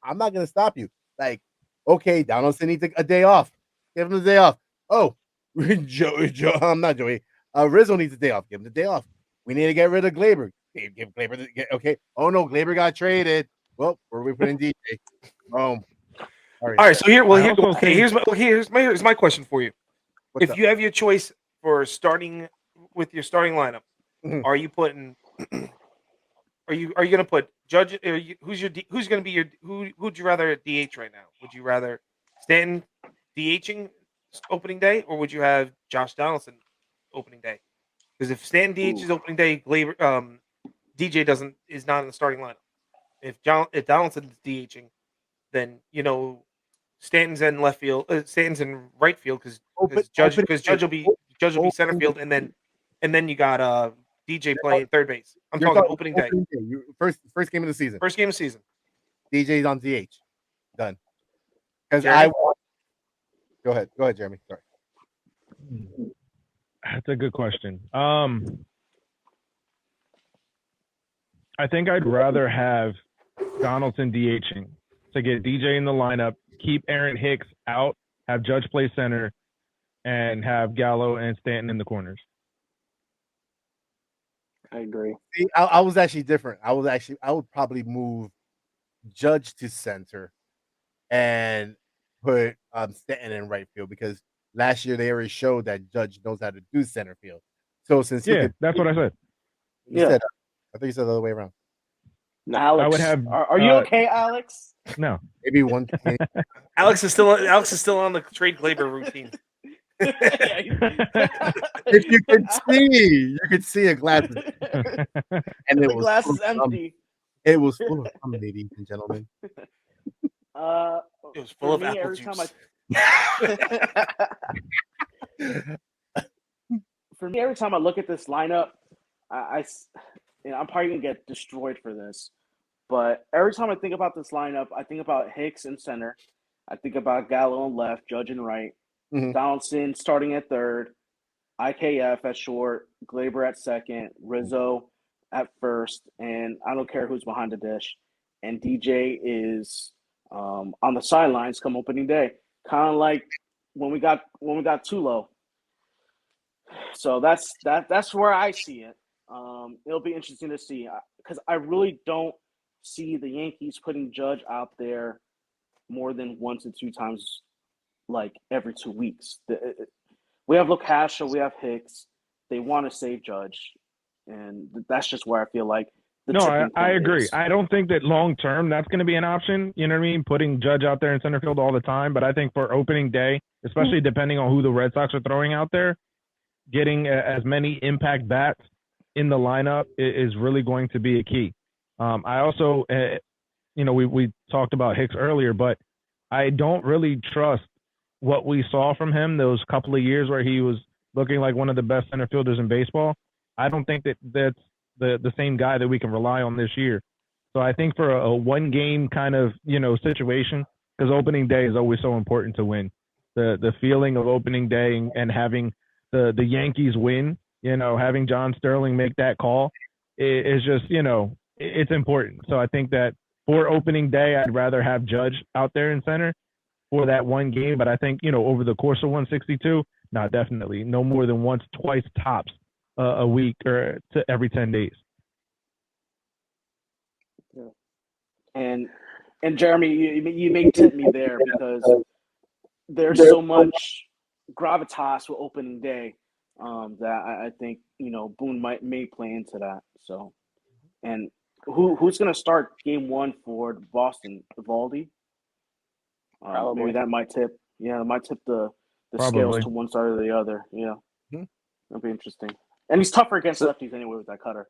Speaker 4: I'm not gonna stop you. Like, okay, Donaldson needs a day off. Give him a day off. Oh, I'm not Joey. Rizzo needs a day off. Give him the day off. We need to get rid of Glaber. Give Glaber okay. Oh no, Glaber got traded. Well, where are we putting DJ? All
Speaker 5: right. So here's my question for you.
Speaker 4: What's
Speaker 5: if
Speaker 4: up?
Speaker 5: You have your choice for starting with your starting lineup, are you putting Are you going to put Judge? Who's going to be your who'd you rather at DH right now? Would you rather Stanton DHing opening day, or would you have Josh Donaldson opening day? Because if Stanton DHs opening day, DJ is not in the starting lineup. If Donaldson's DHing, then Stanton's in left field, Stanton's in right field because Judge will be center field, and then you got DJ playing third base. I'm talking opening day.
Speaker 4: First game of the season.
Speaker 5: First game of the season.
Speaker 4: DJ's on DH. Done. Because Go ahead, Jeremy. Sorry.
Speaker 3: That's a good question. I think I'd rather have Donaldson DHing to get DJ in the lineup, keep Aaron Hicks out, have Judge play center, and have Gallo and Stanton in the corners.
Speaker 1: I agree.
Speaker 4: See, I was actually different. I would probably move Judge to center and put Stanton in right field because last year they already showed that Judge knows how to do center field. So since
Speaker 3: that's what I said.
Speaker 4: I think you said the other way around.
Speaker 2: Alex,
Speaker 3: I would have.
Speaker 2: Are you okay, Alex?
Speaker 3: No,
Speaker 4: maybe one.
Speaker 5: Alex is still on the trade Glaber routine.
Speaker 4: If you could see a glass, and
Speaker 2: the glass is empty.
Speaker 4: It was full of ladies and gentlemen.
Speaker 5: It was full of apple juice.
Speaker 2: For me, every time I look at this lineup, I'm probably gonna get destroyed for this, but every time I think about this lineup, I think about Hicks in center, I think about Gallo on left, Judge in right, Donaldson starting at third, IKF at short, Glaber at second, Rizzo at first, and I don't care who's behind the dish, and DJ is on the sidelines come opening day, kind of like when we got Tulo. So that's where I see it. It'll be interesting to see because I really don't see the Yankees putting Judge out there more than 1 to 2 times, like every 2 weeks. We have Locascio, we have Hicks. They want to save Judge, and that's just where I feel like.
Speaker 3: I agree. I don't think that long term that's going to be an option. You know what I mean? Putting Judge out there in center field all the time, but I think for opening day, especially depending on who the Red Sox are throwing out there, getting as many impact bats in the lineup is really going to be a key. I also, we talked about Hicks earlier, but I don't really trust what we saw from him those couple of years where he was looking like one of the best center fielders in baseball. I don't think that's the same guy that we can rely on this year. So I think for a one game kind of, situation, because opening day is always so important to win. The feeling of opening day and having the Yankees win, having John Sterling make that call is just, it's important. So I think that for opening day, I'd rather have Judge out there in center for that one game. But I think, over the course of 162, no, definitely no more than once, twice tops a week or to every 10 days.
Speaker 2: Yeah. And Jeremy, you may tip me there because there's so much gravitas with opening day that I think Boone may play into that. So, and who's going to start game 1 for Boston? Evaldi? Maybe that might tip. Yeah, it might tip the scales to one side or the other. Yeah, that'll be interesting. And he's tougher against lefties anyway with that cutter.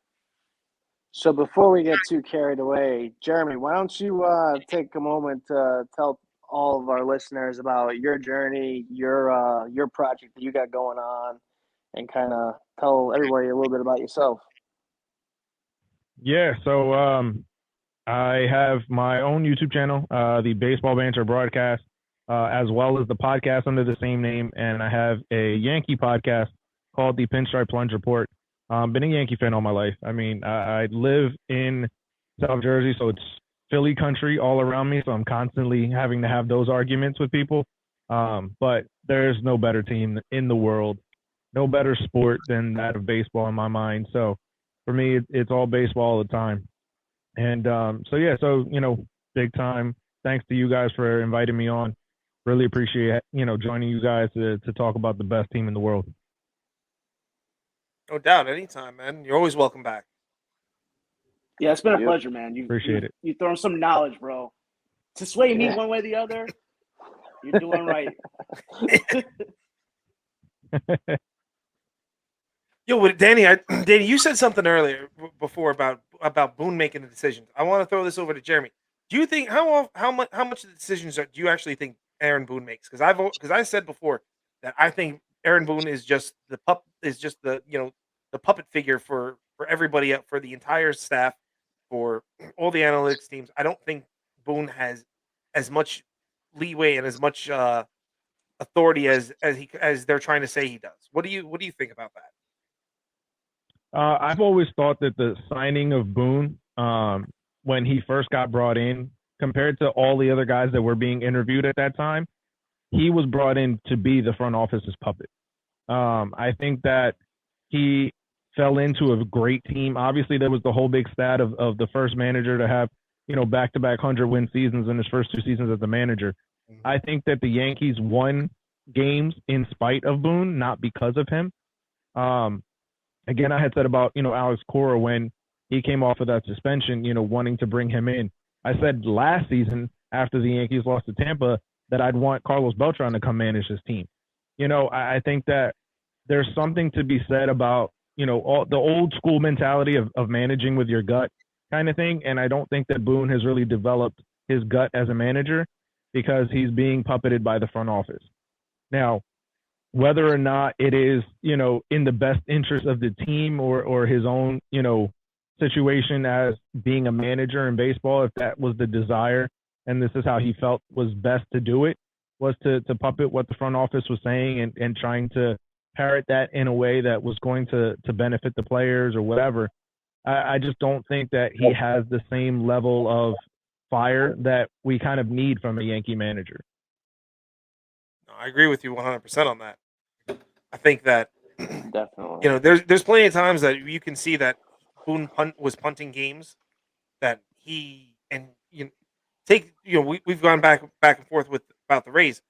Speaker 1: So before we get too carried away, Jeremy, why don't you take a moment to tell all of our listeners about your journey, your project that you got going on, and kind of tell everybody a little bit about yourself.
Speaker 3: Yeah, so I have my own YouTube channel, the Baseball Banter Broadcast, as well as the podcast under the same name, and I have a Yankee podcast called the Pinstripe Plunge Report. Been a Yankee fan all my life. I mean, I live in South Jersey, so it's Philly country all around me, so I'm constantly having to have those arguments with people. But there's no better team in the world, no better sport than that of baseball in my mind. So for me, it's all baseball all the time. And so big time. Thanks to you guys for inviting me on. Really appreciate, joining you guys to talk about the best team in the world.
Speaker 5: No doubt, anytime, man. You're always welcome back.
Speaker 2: Yeah, it's been a pleasure, man.
Speaker 3: Appreciate it.
Speaker 2: You thrown some knowledge, bro. To sway me one way or the other, you're doing right.
Speaker 5: Yo, Danny, Danny, you said something earlier before about Boone making the decisions. I want to throw this over to Jeremy. Do you think how much of the decisions do you actually think Aaron Boone makes? Because I said before that I think Aaron Boone is just the the puppet figure for everybody, for the entire staff, for all the analytics teams. I don't think Boone has as much leeway and as much authority as they're trying to say he does. What do you think about that?
Speaker 3: I've always thought that the signing of Boone, when he first got brought in, compared to all the other guys that were being interviewed at that time, he was brought in to be the front office's puppet. I think that he fell into a great team. Obviously, there was the whole big stat of the first manager to have, back-to-back 100-win seasons in his first 2 seasons as the manager. I think that the Yankees won games in spite of Boone, not because of him. Again, I had said about, Alex Cora when he came off of that suspension, wanting to bring him in. I said last season after the Yankees lost to Tampa that I'd want Carlos Beltran to come manage his team. I think that there's something to be said about, all the old school mentality of managing with your gut kind of thing. And I don't think that Boone has really developed his gut as a manager because he's being puppeted by the front office. Now, whether or not it is, in the best interest of the team or his own, situation as being a manager in baseball, if that was the desire and this is how he felt was best to do it, was to puppet what the front office was saying and trying to parrot that in a way that was going to benefit the players or whatever. I just don't think that he has the same level of fire that we kind of need from a Yankee manager.
Speaker 5: No, I agree with you 100% on that. I think that
Speaker 1: Definitely.
Speaker 5: there's plenty of times that you can see that Boone was punting games that he and we've gone back and forth with about the Rays.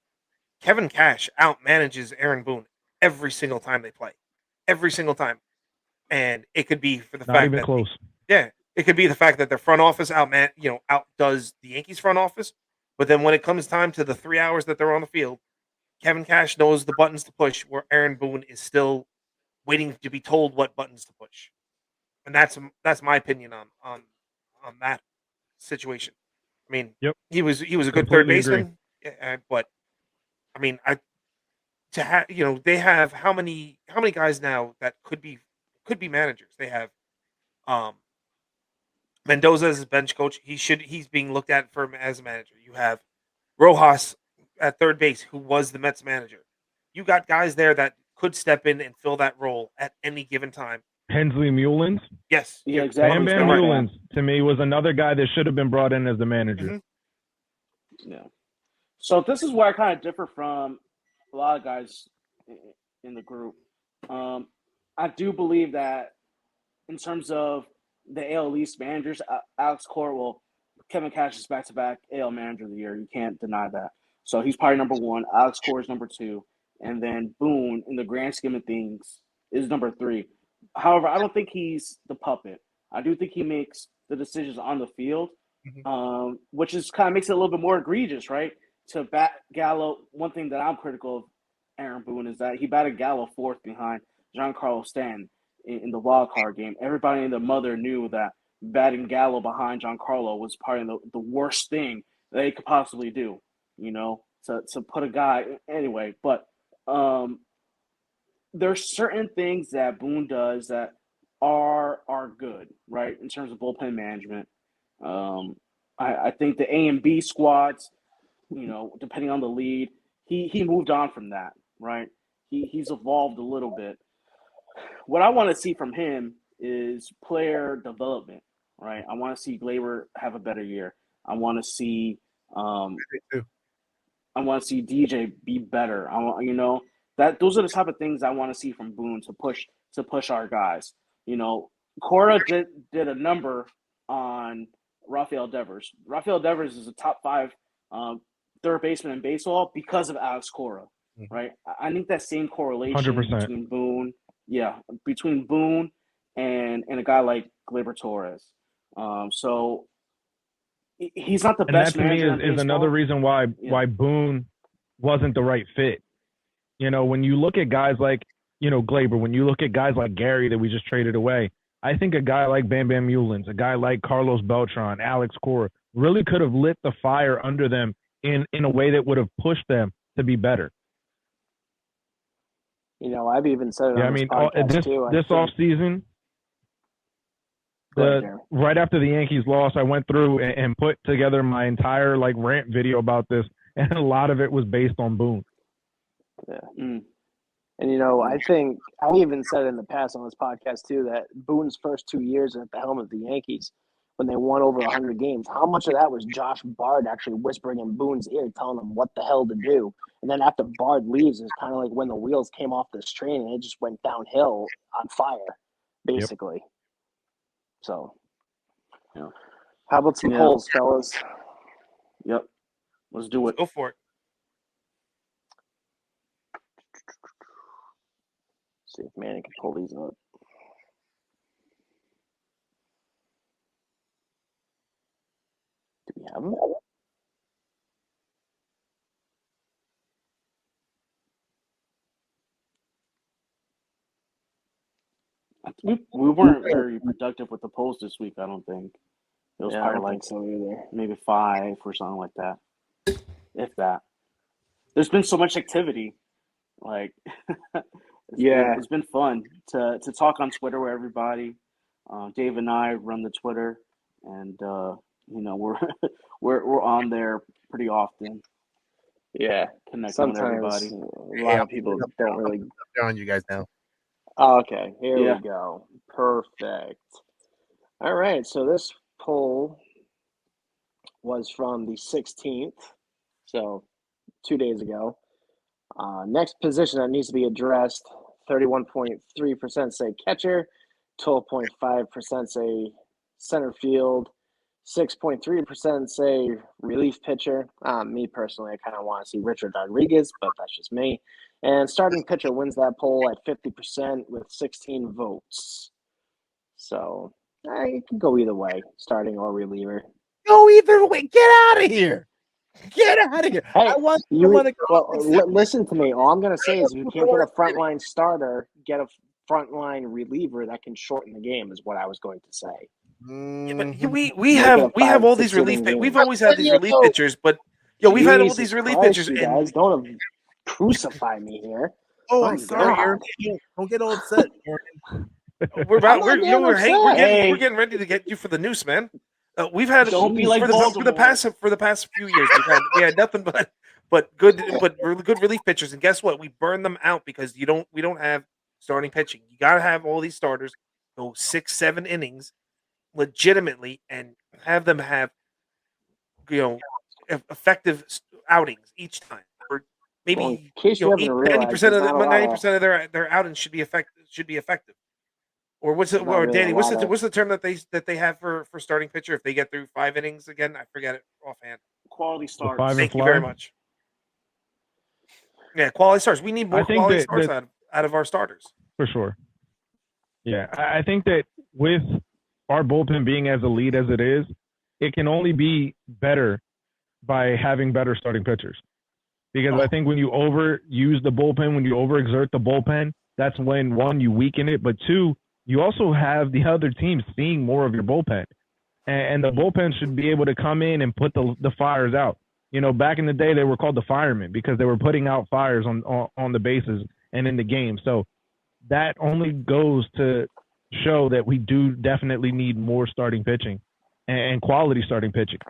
Speaker 5: Kevin Cash outmanages Aaron Boone every single time they play, every single time, and it could be for the
Speaker 3: Not
Speaker 5: fact
Speaker 3: even
Speaker 5: that
Speaker 3: close.
Speaker 5: it could be the fact that their front office outdoes the Yankees front office, but then when it comes time to the 3 hours that they're on the field, Kevin Cash knows the buttons to push, where Aaron Boone is still waiting to be told what buttons to push, and that's my opinion on that situation. I mean,
Speaker 3: Yep.
Speaker 5: he was a good third
Speaker 3: Completely agree.
Speaker 5: baseman, but I mean, they have how many guys now that could be managers? They have um, Mendoza as a bench coach. He's being looked at as a manager. You have Rojas at third base, who was the Mets manager. You got guys there that could step in and fill that role at any given time.
Speaker 3: Hensley Mullins.
Speaker 5: Yes.
Speaker 2: Yeah, exactly.
Speaker 3: Bam Mullins, to me, was another guy that should have been brought in as the manager.
Speaker 5: Mm-hmm.
Speaker 2: Yeah. So this is where I kind of differ from a lot of guys in the group. I do believe that in terms of the AL East managers, Alex Cora, Kevin Cash is back-to-back AL Manager of the Year. You can't deny that. So he's probably number one. Alex Cora is number two. And then Boone, in the grand scheme of things, is number three. However, I don't think he's the puppet. I do think he makes the decisions on the field, which is kind of makes it a little bit more egregious, right? To bat Gallo, one thing that I'm critical of Aaron Boone is that he batted Gallo fourth behind Giancarlo Stanton in the wild card game. Everybody and their mother knew that batting Gallo behind Giancarlo was probably the worst thing they could possibly do, to put a guy anyway. But there's certain things that Boone does that are good, right, in terms of bullpen management. I think the A and B squads, depending on the lead, he moved on from that, right? He's evolved a little bit. What I want to see from him is player development, right? I want to see Gleyber have a better year. I want to see DJ be better. Those are the type of things I want to see from Boone to push our guys. Cora did a number on Rafael Devers. Rafael Devers is a top 5 third baseman in baseball because of Alex Cora, right? I think that same correlation
Speaker 3: 100%.
Speaker 2: between Boone and a guy like Gleyber Torres. So he's not the
Speaker 3: And that
Speaker 2: best
Speaker 3: to me
Speaker 2: manager in
Speaker 3: is another
Speaker 2: baseball.
Speaker 3: reason why Boone wasn't the right fit. When you look at guys like, Glaber, when you look at guys like Gary that we just traded away, I think a guy like Bam Bam Mullins, a guy like Carlos Beltran, Alex Cora, really could have lit the fire under them in a way that would have pushed them to be better.
Speaker 1: I've even said it on this podcast too.
Speaker 3: This offseason, right after the Yankees lost, I went through and put together my entire rant video about this, and a lot of it was based on Boone.
Speaker 1: Yeah. And I think I even said in the past on this podcast too that Boone's first 2 years at the helm of the Yankees, when they won over 100 games, how much of that was Josh Bard actually whispering in Boone's ear, telling him what the hell to do? And then after Bard leaves, it's kind of like when the wheels came off this train and it just went downhill on fire, basically. Yep. So, how about some polls, fellas?
Speaker 2: Yep. Let's do it.
Speaker 5: Go for it.
Speaker 1: See if Manny can pull these up. Do we have them?
Speaker 2: We weren't very productive with the polls this week, I don't think. It was
Speaker 1: I don't think so either.
Speaker 2: Maybe 5 or something like that. If that. There's been so much activity. It's been fun to talk on Twitter with everybody. Dave and I run the Twitter, and we're on there pretty often.
Speaker 1: Yeah,
Speaker 2: connecting with everybody.
Speaker 1: A lot of people don't really.
Speaker 4: They're on you guys now.
Speaker 1: Oh, okay, here we go. Perfect. All right, so this poll was from the 16th, so 2 days ago. Next position that needs to be addressed, 31.3% say catcher, 12.5% say center field, 6.3% say relief pitcher. Me personally, I kind of want to see Richard Rodriguez, but that's just me. And starting pitcher wins that poll at 50% with 16 votes. So I can go either way, starting or reliever.
Speaker 4: Go either way. Get out of here. Get out of here.
Speaker 1: Hey,
Speaker 4: I want to go.
Speaker 1: Listen to me. All I'm going to say is if you can't get a frontline starter, get a frontline reliever that can shorten the game is what I was going to say.
Speaker 5: Yeah, but we have all these relief pitchers. We've always had these relief pitchers, but we've had all these relief pitchers.
Speaker 1: You guys don't crucify me here.
Speaker 4: Oh, I'm sorry. Don't get all upset.
Speaker 5: We're getting ready to get you for the noose, man. We've had
Speaker 2: for
Speaker 5: the past few years. We had nothing but good relief pitchers, and guess what? We burn them out because we don't have starting pitching. You got to have all these starters go 6-7 innings legitimately and have them have effective outings each time. Or maybe 90% of their outings should be effective. Or what's it? Or Danny, what's the term that they have for starting pitcher if they get through 5 innings again? I forget it offhand.
Speaker 2: Quality starts.
Speaker 5: Thank you very much. Yeah, quality starts. We need more quality starts out of our starters.
Speaker 3: For sure. Yeah, I think that with our bullpen being as elite as it is, it can only be better by having better starting pitchers. Because I think when you overuse the bullpen, when you overexert the bullpen, that's when, one, you weaken it, but two, you also have the other teams seeing more of your bullpen. And the bullpen should be able to come in and put the fires out. Back in the day, they were called the firemen because they were putting out fires on the bases and in the game. So that only goes to show that we do definitely need more starting pitching and quality starting pitching.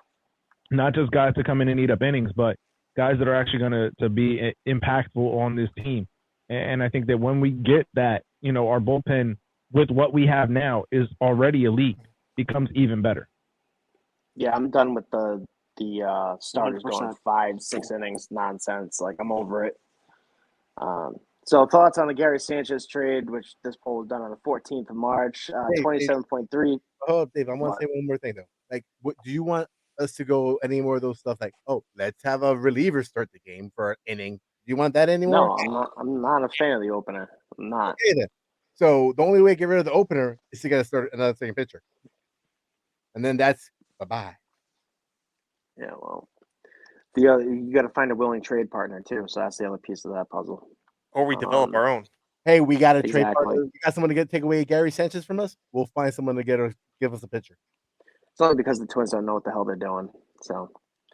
Speaker 3: Not just guys to come in and eat up innings, but guys that are actually going to be impactful on this team. And I think that when we get that, our bullpen with what we have now is already elite, becomes even better.
Speaker 1: Yeah, I'm done with the starters 100%. Going 5-6 innings nonsense. I'm over it. So thoughts on the Gary Sanchez trade, which this poll was done on the 14th of March, 27.3.
Speaker 4: Oh, Dave, I want to say one more thing though. What do you want us to go any more of those stuff? Let's have a reliever start the game for an inning. Do you want that anymore?
Speaker 1: No, I'm not a fan of the opener. I'm not.
Speaker 4: Okay, then. So the only way to get rid of the opener is to get another second pitcher. and then that's bye-bye.
Speaker 1: Yeah, well, the other, you got to find a willing trade partner too. So that's the other piece of that puzzle.
Speaker 5: Or we develop our own.
Speaker 4: Hey, we got a trade
Speaker 1: Exactly.
Speaker 4: partner. We got someone to take away Gary Sanchez from us. We'll find someone to give us a pitcher.
Speaker 1: It's only because the Twins don't know what the hell they're doing. So,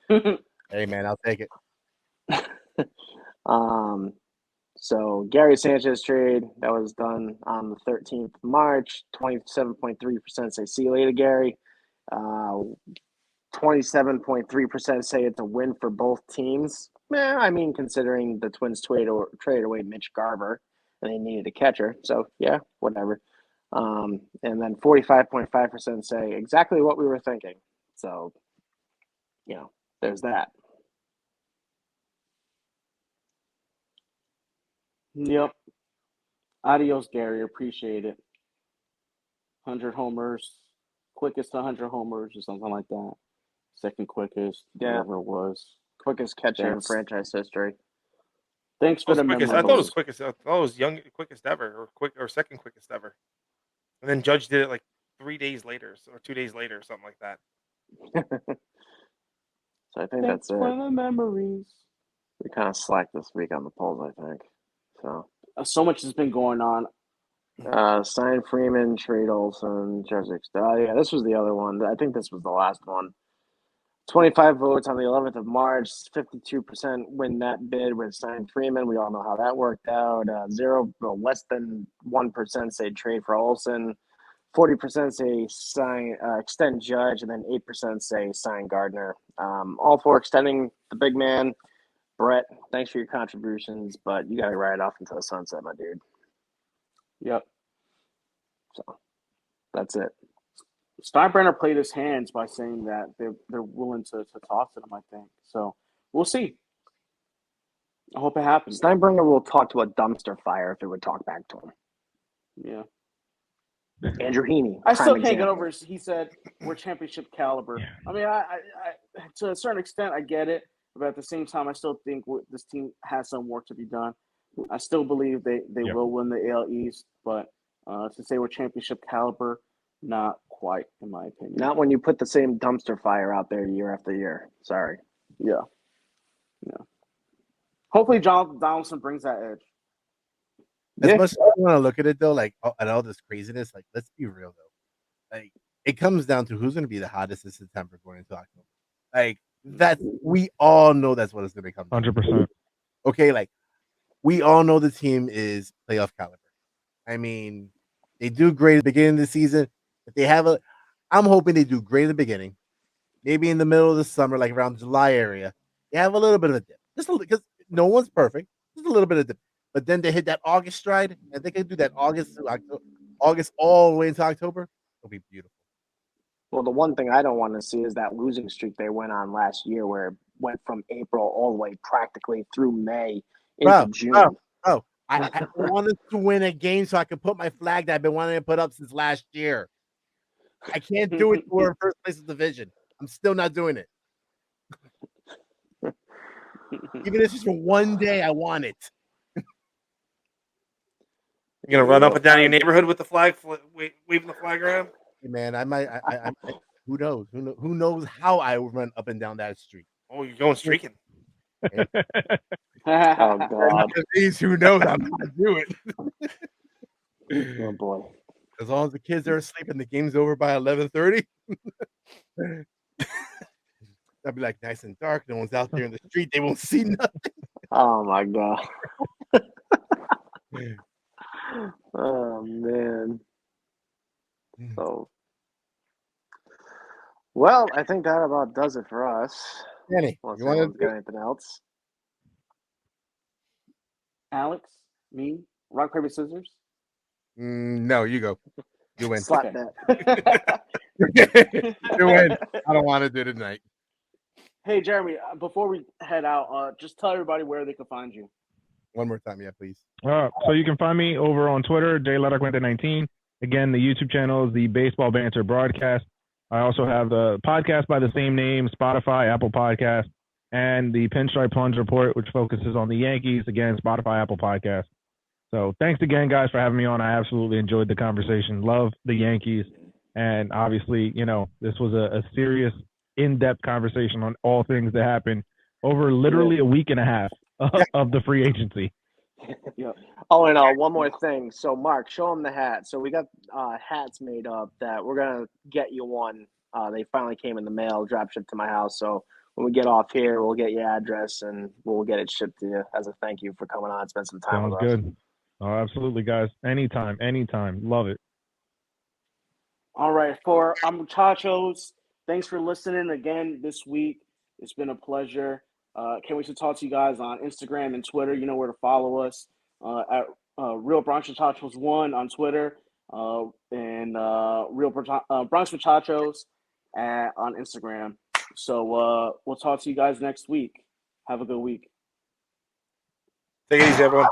Speaker 4: hey man, I'll take it.
Speaker 1: So Gary Sanchez trade that was done on the 13th of March. 27.3% say see you later, Gary. 27.3% say it's a win for both teams. I mean, considering the Twins traded away Mitch Garver and they needed a catcher, so yeah, whatever. And then 45.5% say exactly what we were thinking. So, there's that.
Speaker 2: Yep. Adios, Gary. Appreciate it. 100 homers, quickest 100 homers or something like that. Second quickest, whatever it was.
Speaker 1: Quickest catcher in franchise history.
Speaker 2: Thanks for the
Speaker 5: quickest. I thought it was quickest. I thought it was quickest ever, or second quickest ever. And then Judge did it like 3 days later, or 2 days later, or something like that.
Speaker 1: So I think
Speaker 2: Thanks
Speaker 1: that's it.
Speaker 2: for the memories.
Speaker 1: We kind of slacked this week on the polls, I think.
Speaker 2: So much has been going on.
Speaker 1: Sign Freeman, trade Olson, Jersey. Yeah, this was the other one. I think this was the last one. 25 votes on the 11th of March. 52% win that bid with sign Freeman. We all know how that worked out. Less than 1% say trade for Olson. 40% say sign extend Judge, and then 8% say sign Gardner. All for extending the big man. Brett, thanks for your contributions, but you got to ride off into the sunset, my dude.
Speaker 2: Yep.
Speaker 1: So that's it.
Speaker 2: Steinbrenner played his hands by saying that they're willing to talk to them, I think. So we'll see. I hope it happens.
Speaker 1: Steinbrenner will talk to a dumpster fire if it would talk back to him.
Speaker 2: Yeah.
Speaker 1: Andrew Heaney.
Speaker 2: I still can't get over it. He said we're championship caliber.
Speaker 3: Yeah.
Speaker 2: I mean, I to a certain extent, I get it. But at the same time, I still think this team has some work to be done. I still believe they will win the AL East, but to say we're championship caliber, not quite, in my opinion.
Speaker 1: Not when you put the same dumpster fire out there year after year. Sorry.
Speaker 2: Yeah. Hopefully, Jonathan Donaldson brings that edge.
Speaker 4: As much as I want to look at it, though, like at all this craziness, like let's be real, though. Like it comes down to who's going to be the hottest in September going into October. Like we all know that's what it's going to come.
Speaker 3: 100%.
Speaker 4: Okay, like we all know the team is playoff caliber. I mean, they do great at the beginning of the season. If they have I'm hoping they do great in the beginning. Maybe in the middle of the summer, like around July area, they have a little bit of a dip. Just a little, because no one's perfect. Just a little bit of dip. But then they hit that August stride, and they can do that August to October, August all the way into October. It'll be beautiful.
Speaker 1: Well, the one thing I don't want to see is that losing streak they went on last year, where it went from April all the way practically through May into June.
Speaker 4: I wanted to win a game so I could put my flag that I've been wanting to put up since last year. I can't do it for first place of the division. I'm still not doing it. Even if it's just for one day, I want it.
Speaker 5: You're gonna run up and down your neighborhood with the flag, waving the flag around.
Speaker 4: Hey man, I might. Who knows? Who knows how I would run up and down that street?
Speaker 5: Oh, you're going streaking.
Speaker 1: Oh God!
Speaker 4: Who knows? I'm gonna do it.
Speaker 1: Oh boy!
Speaker 4: As long as the kids are asleep and the game's over by 11:30, that'll be like nice and dark. No one's out there in the street. They won't see nothing.
Speaker 1: Oh my God! Oh man! So, well, I think that about does it for us.
Speaker 4: Danny,
Speaker 1: Unless
Speaker 4: you want
Speaker 1: anyone's
Speaker 4: to
Speaker 1: got anything else?
Speaker 2: Alex, me, rock, paper, scissors.
Speaker 4: No, you go. You win.
Speaker 1: Slap
Speaker 2: Okay.
Speaker 1: that.
Speaker 4: You win. I don't want to do it tonight.
Speaker 2: Hey, Jeremy, before we head out, just tell everybody where they can find you.
Speaker 4: One more time, yeah, please.
Speaker 3: So you can find me over on Twitter, Laracuente19. Again, the YouTube channel is the Baseball Banter Broadcast. I also have the podcast by the same name, Spotify, Apple Podcast, and the Pinstripe Plunge Report, which focuses on the Yankees. Again, Spotify, Apple Podcast. So thanks again, guys, for having me on. I absolutely enjoyed the conversation. Love the Yankees. And obviously, this was a serious, in-depth conversation on all things that happened over literally a week and a half of the free agency.
Speaker 2: Yeah.
Speaker 1: Oh, and one more thing. So, Mark, show them the hat. So we got hats made up that we're gonna get you one. They finally came in the mail, drop shipped to my house. So when we get off here, we'll get your address and we'll get it shipped to you as a thank you for coming on and spend some time
Speaker 3: Sounds
Speaker 1: with us.
Speaker 3: good. Oh, absolutely, guys. Anytime. Love it.
Speaker 2: All right, for our Muchachos, thanks for listening again this week. It's been a pleasure. Can't wait to talk to you guys on Instagram and Twitter. You know where to follow us at Real Bronx Muchachos 1 on Twitter and Real Bronx Muchachos on Instagram. So we'll talk to you guys next week. Have a good week.
Speaker 5: Take it easy, everyone.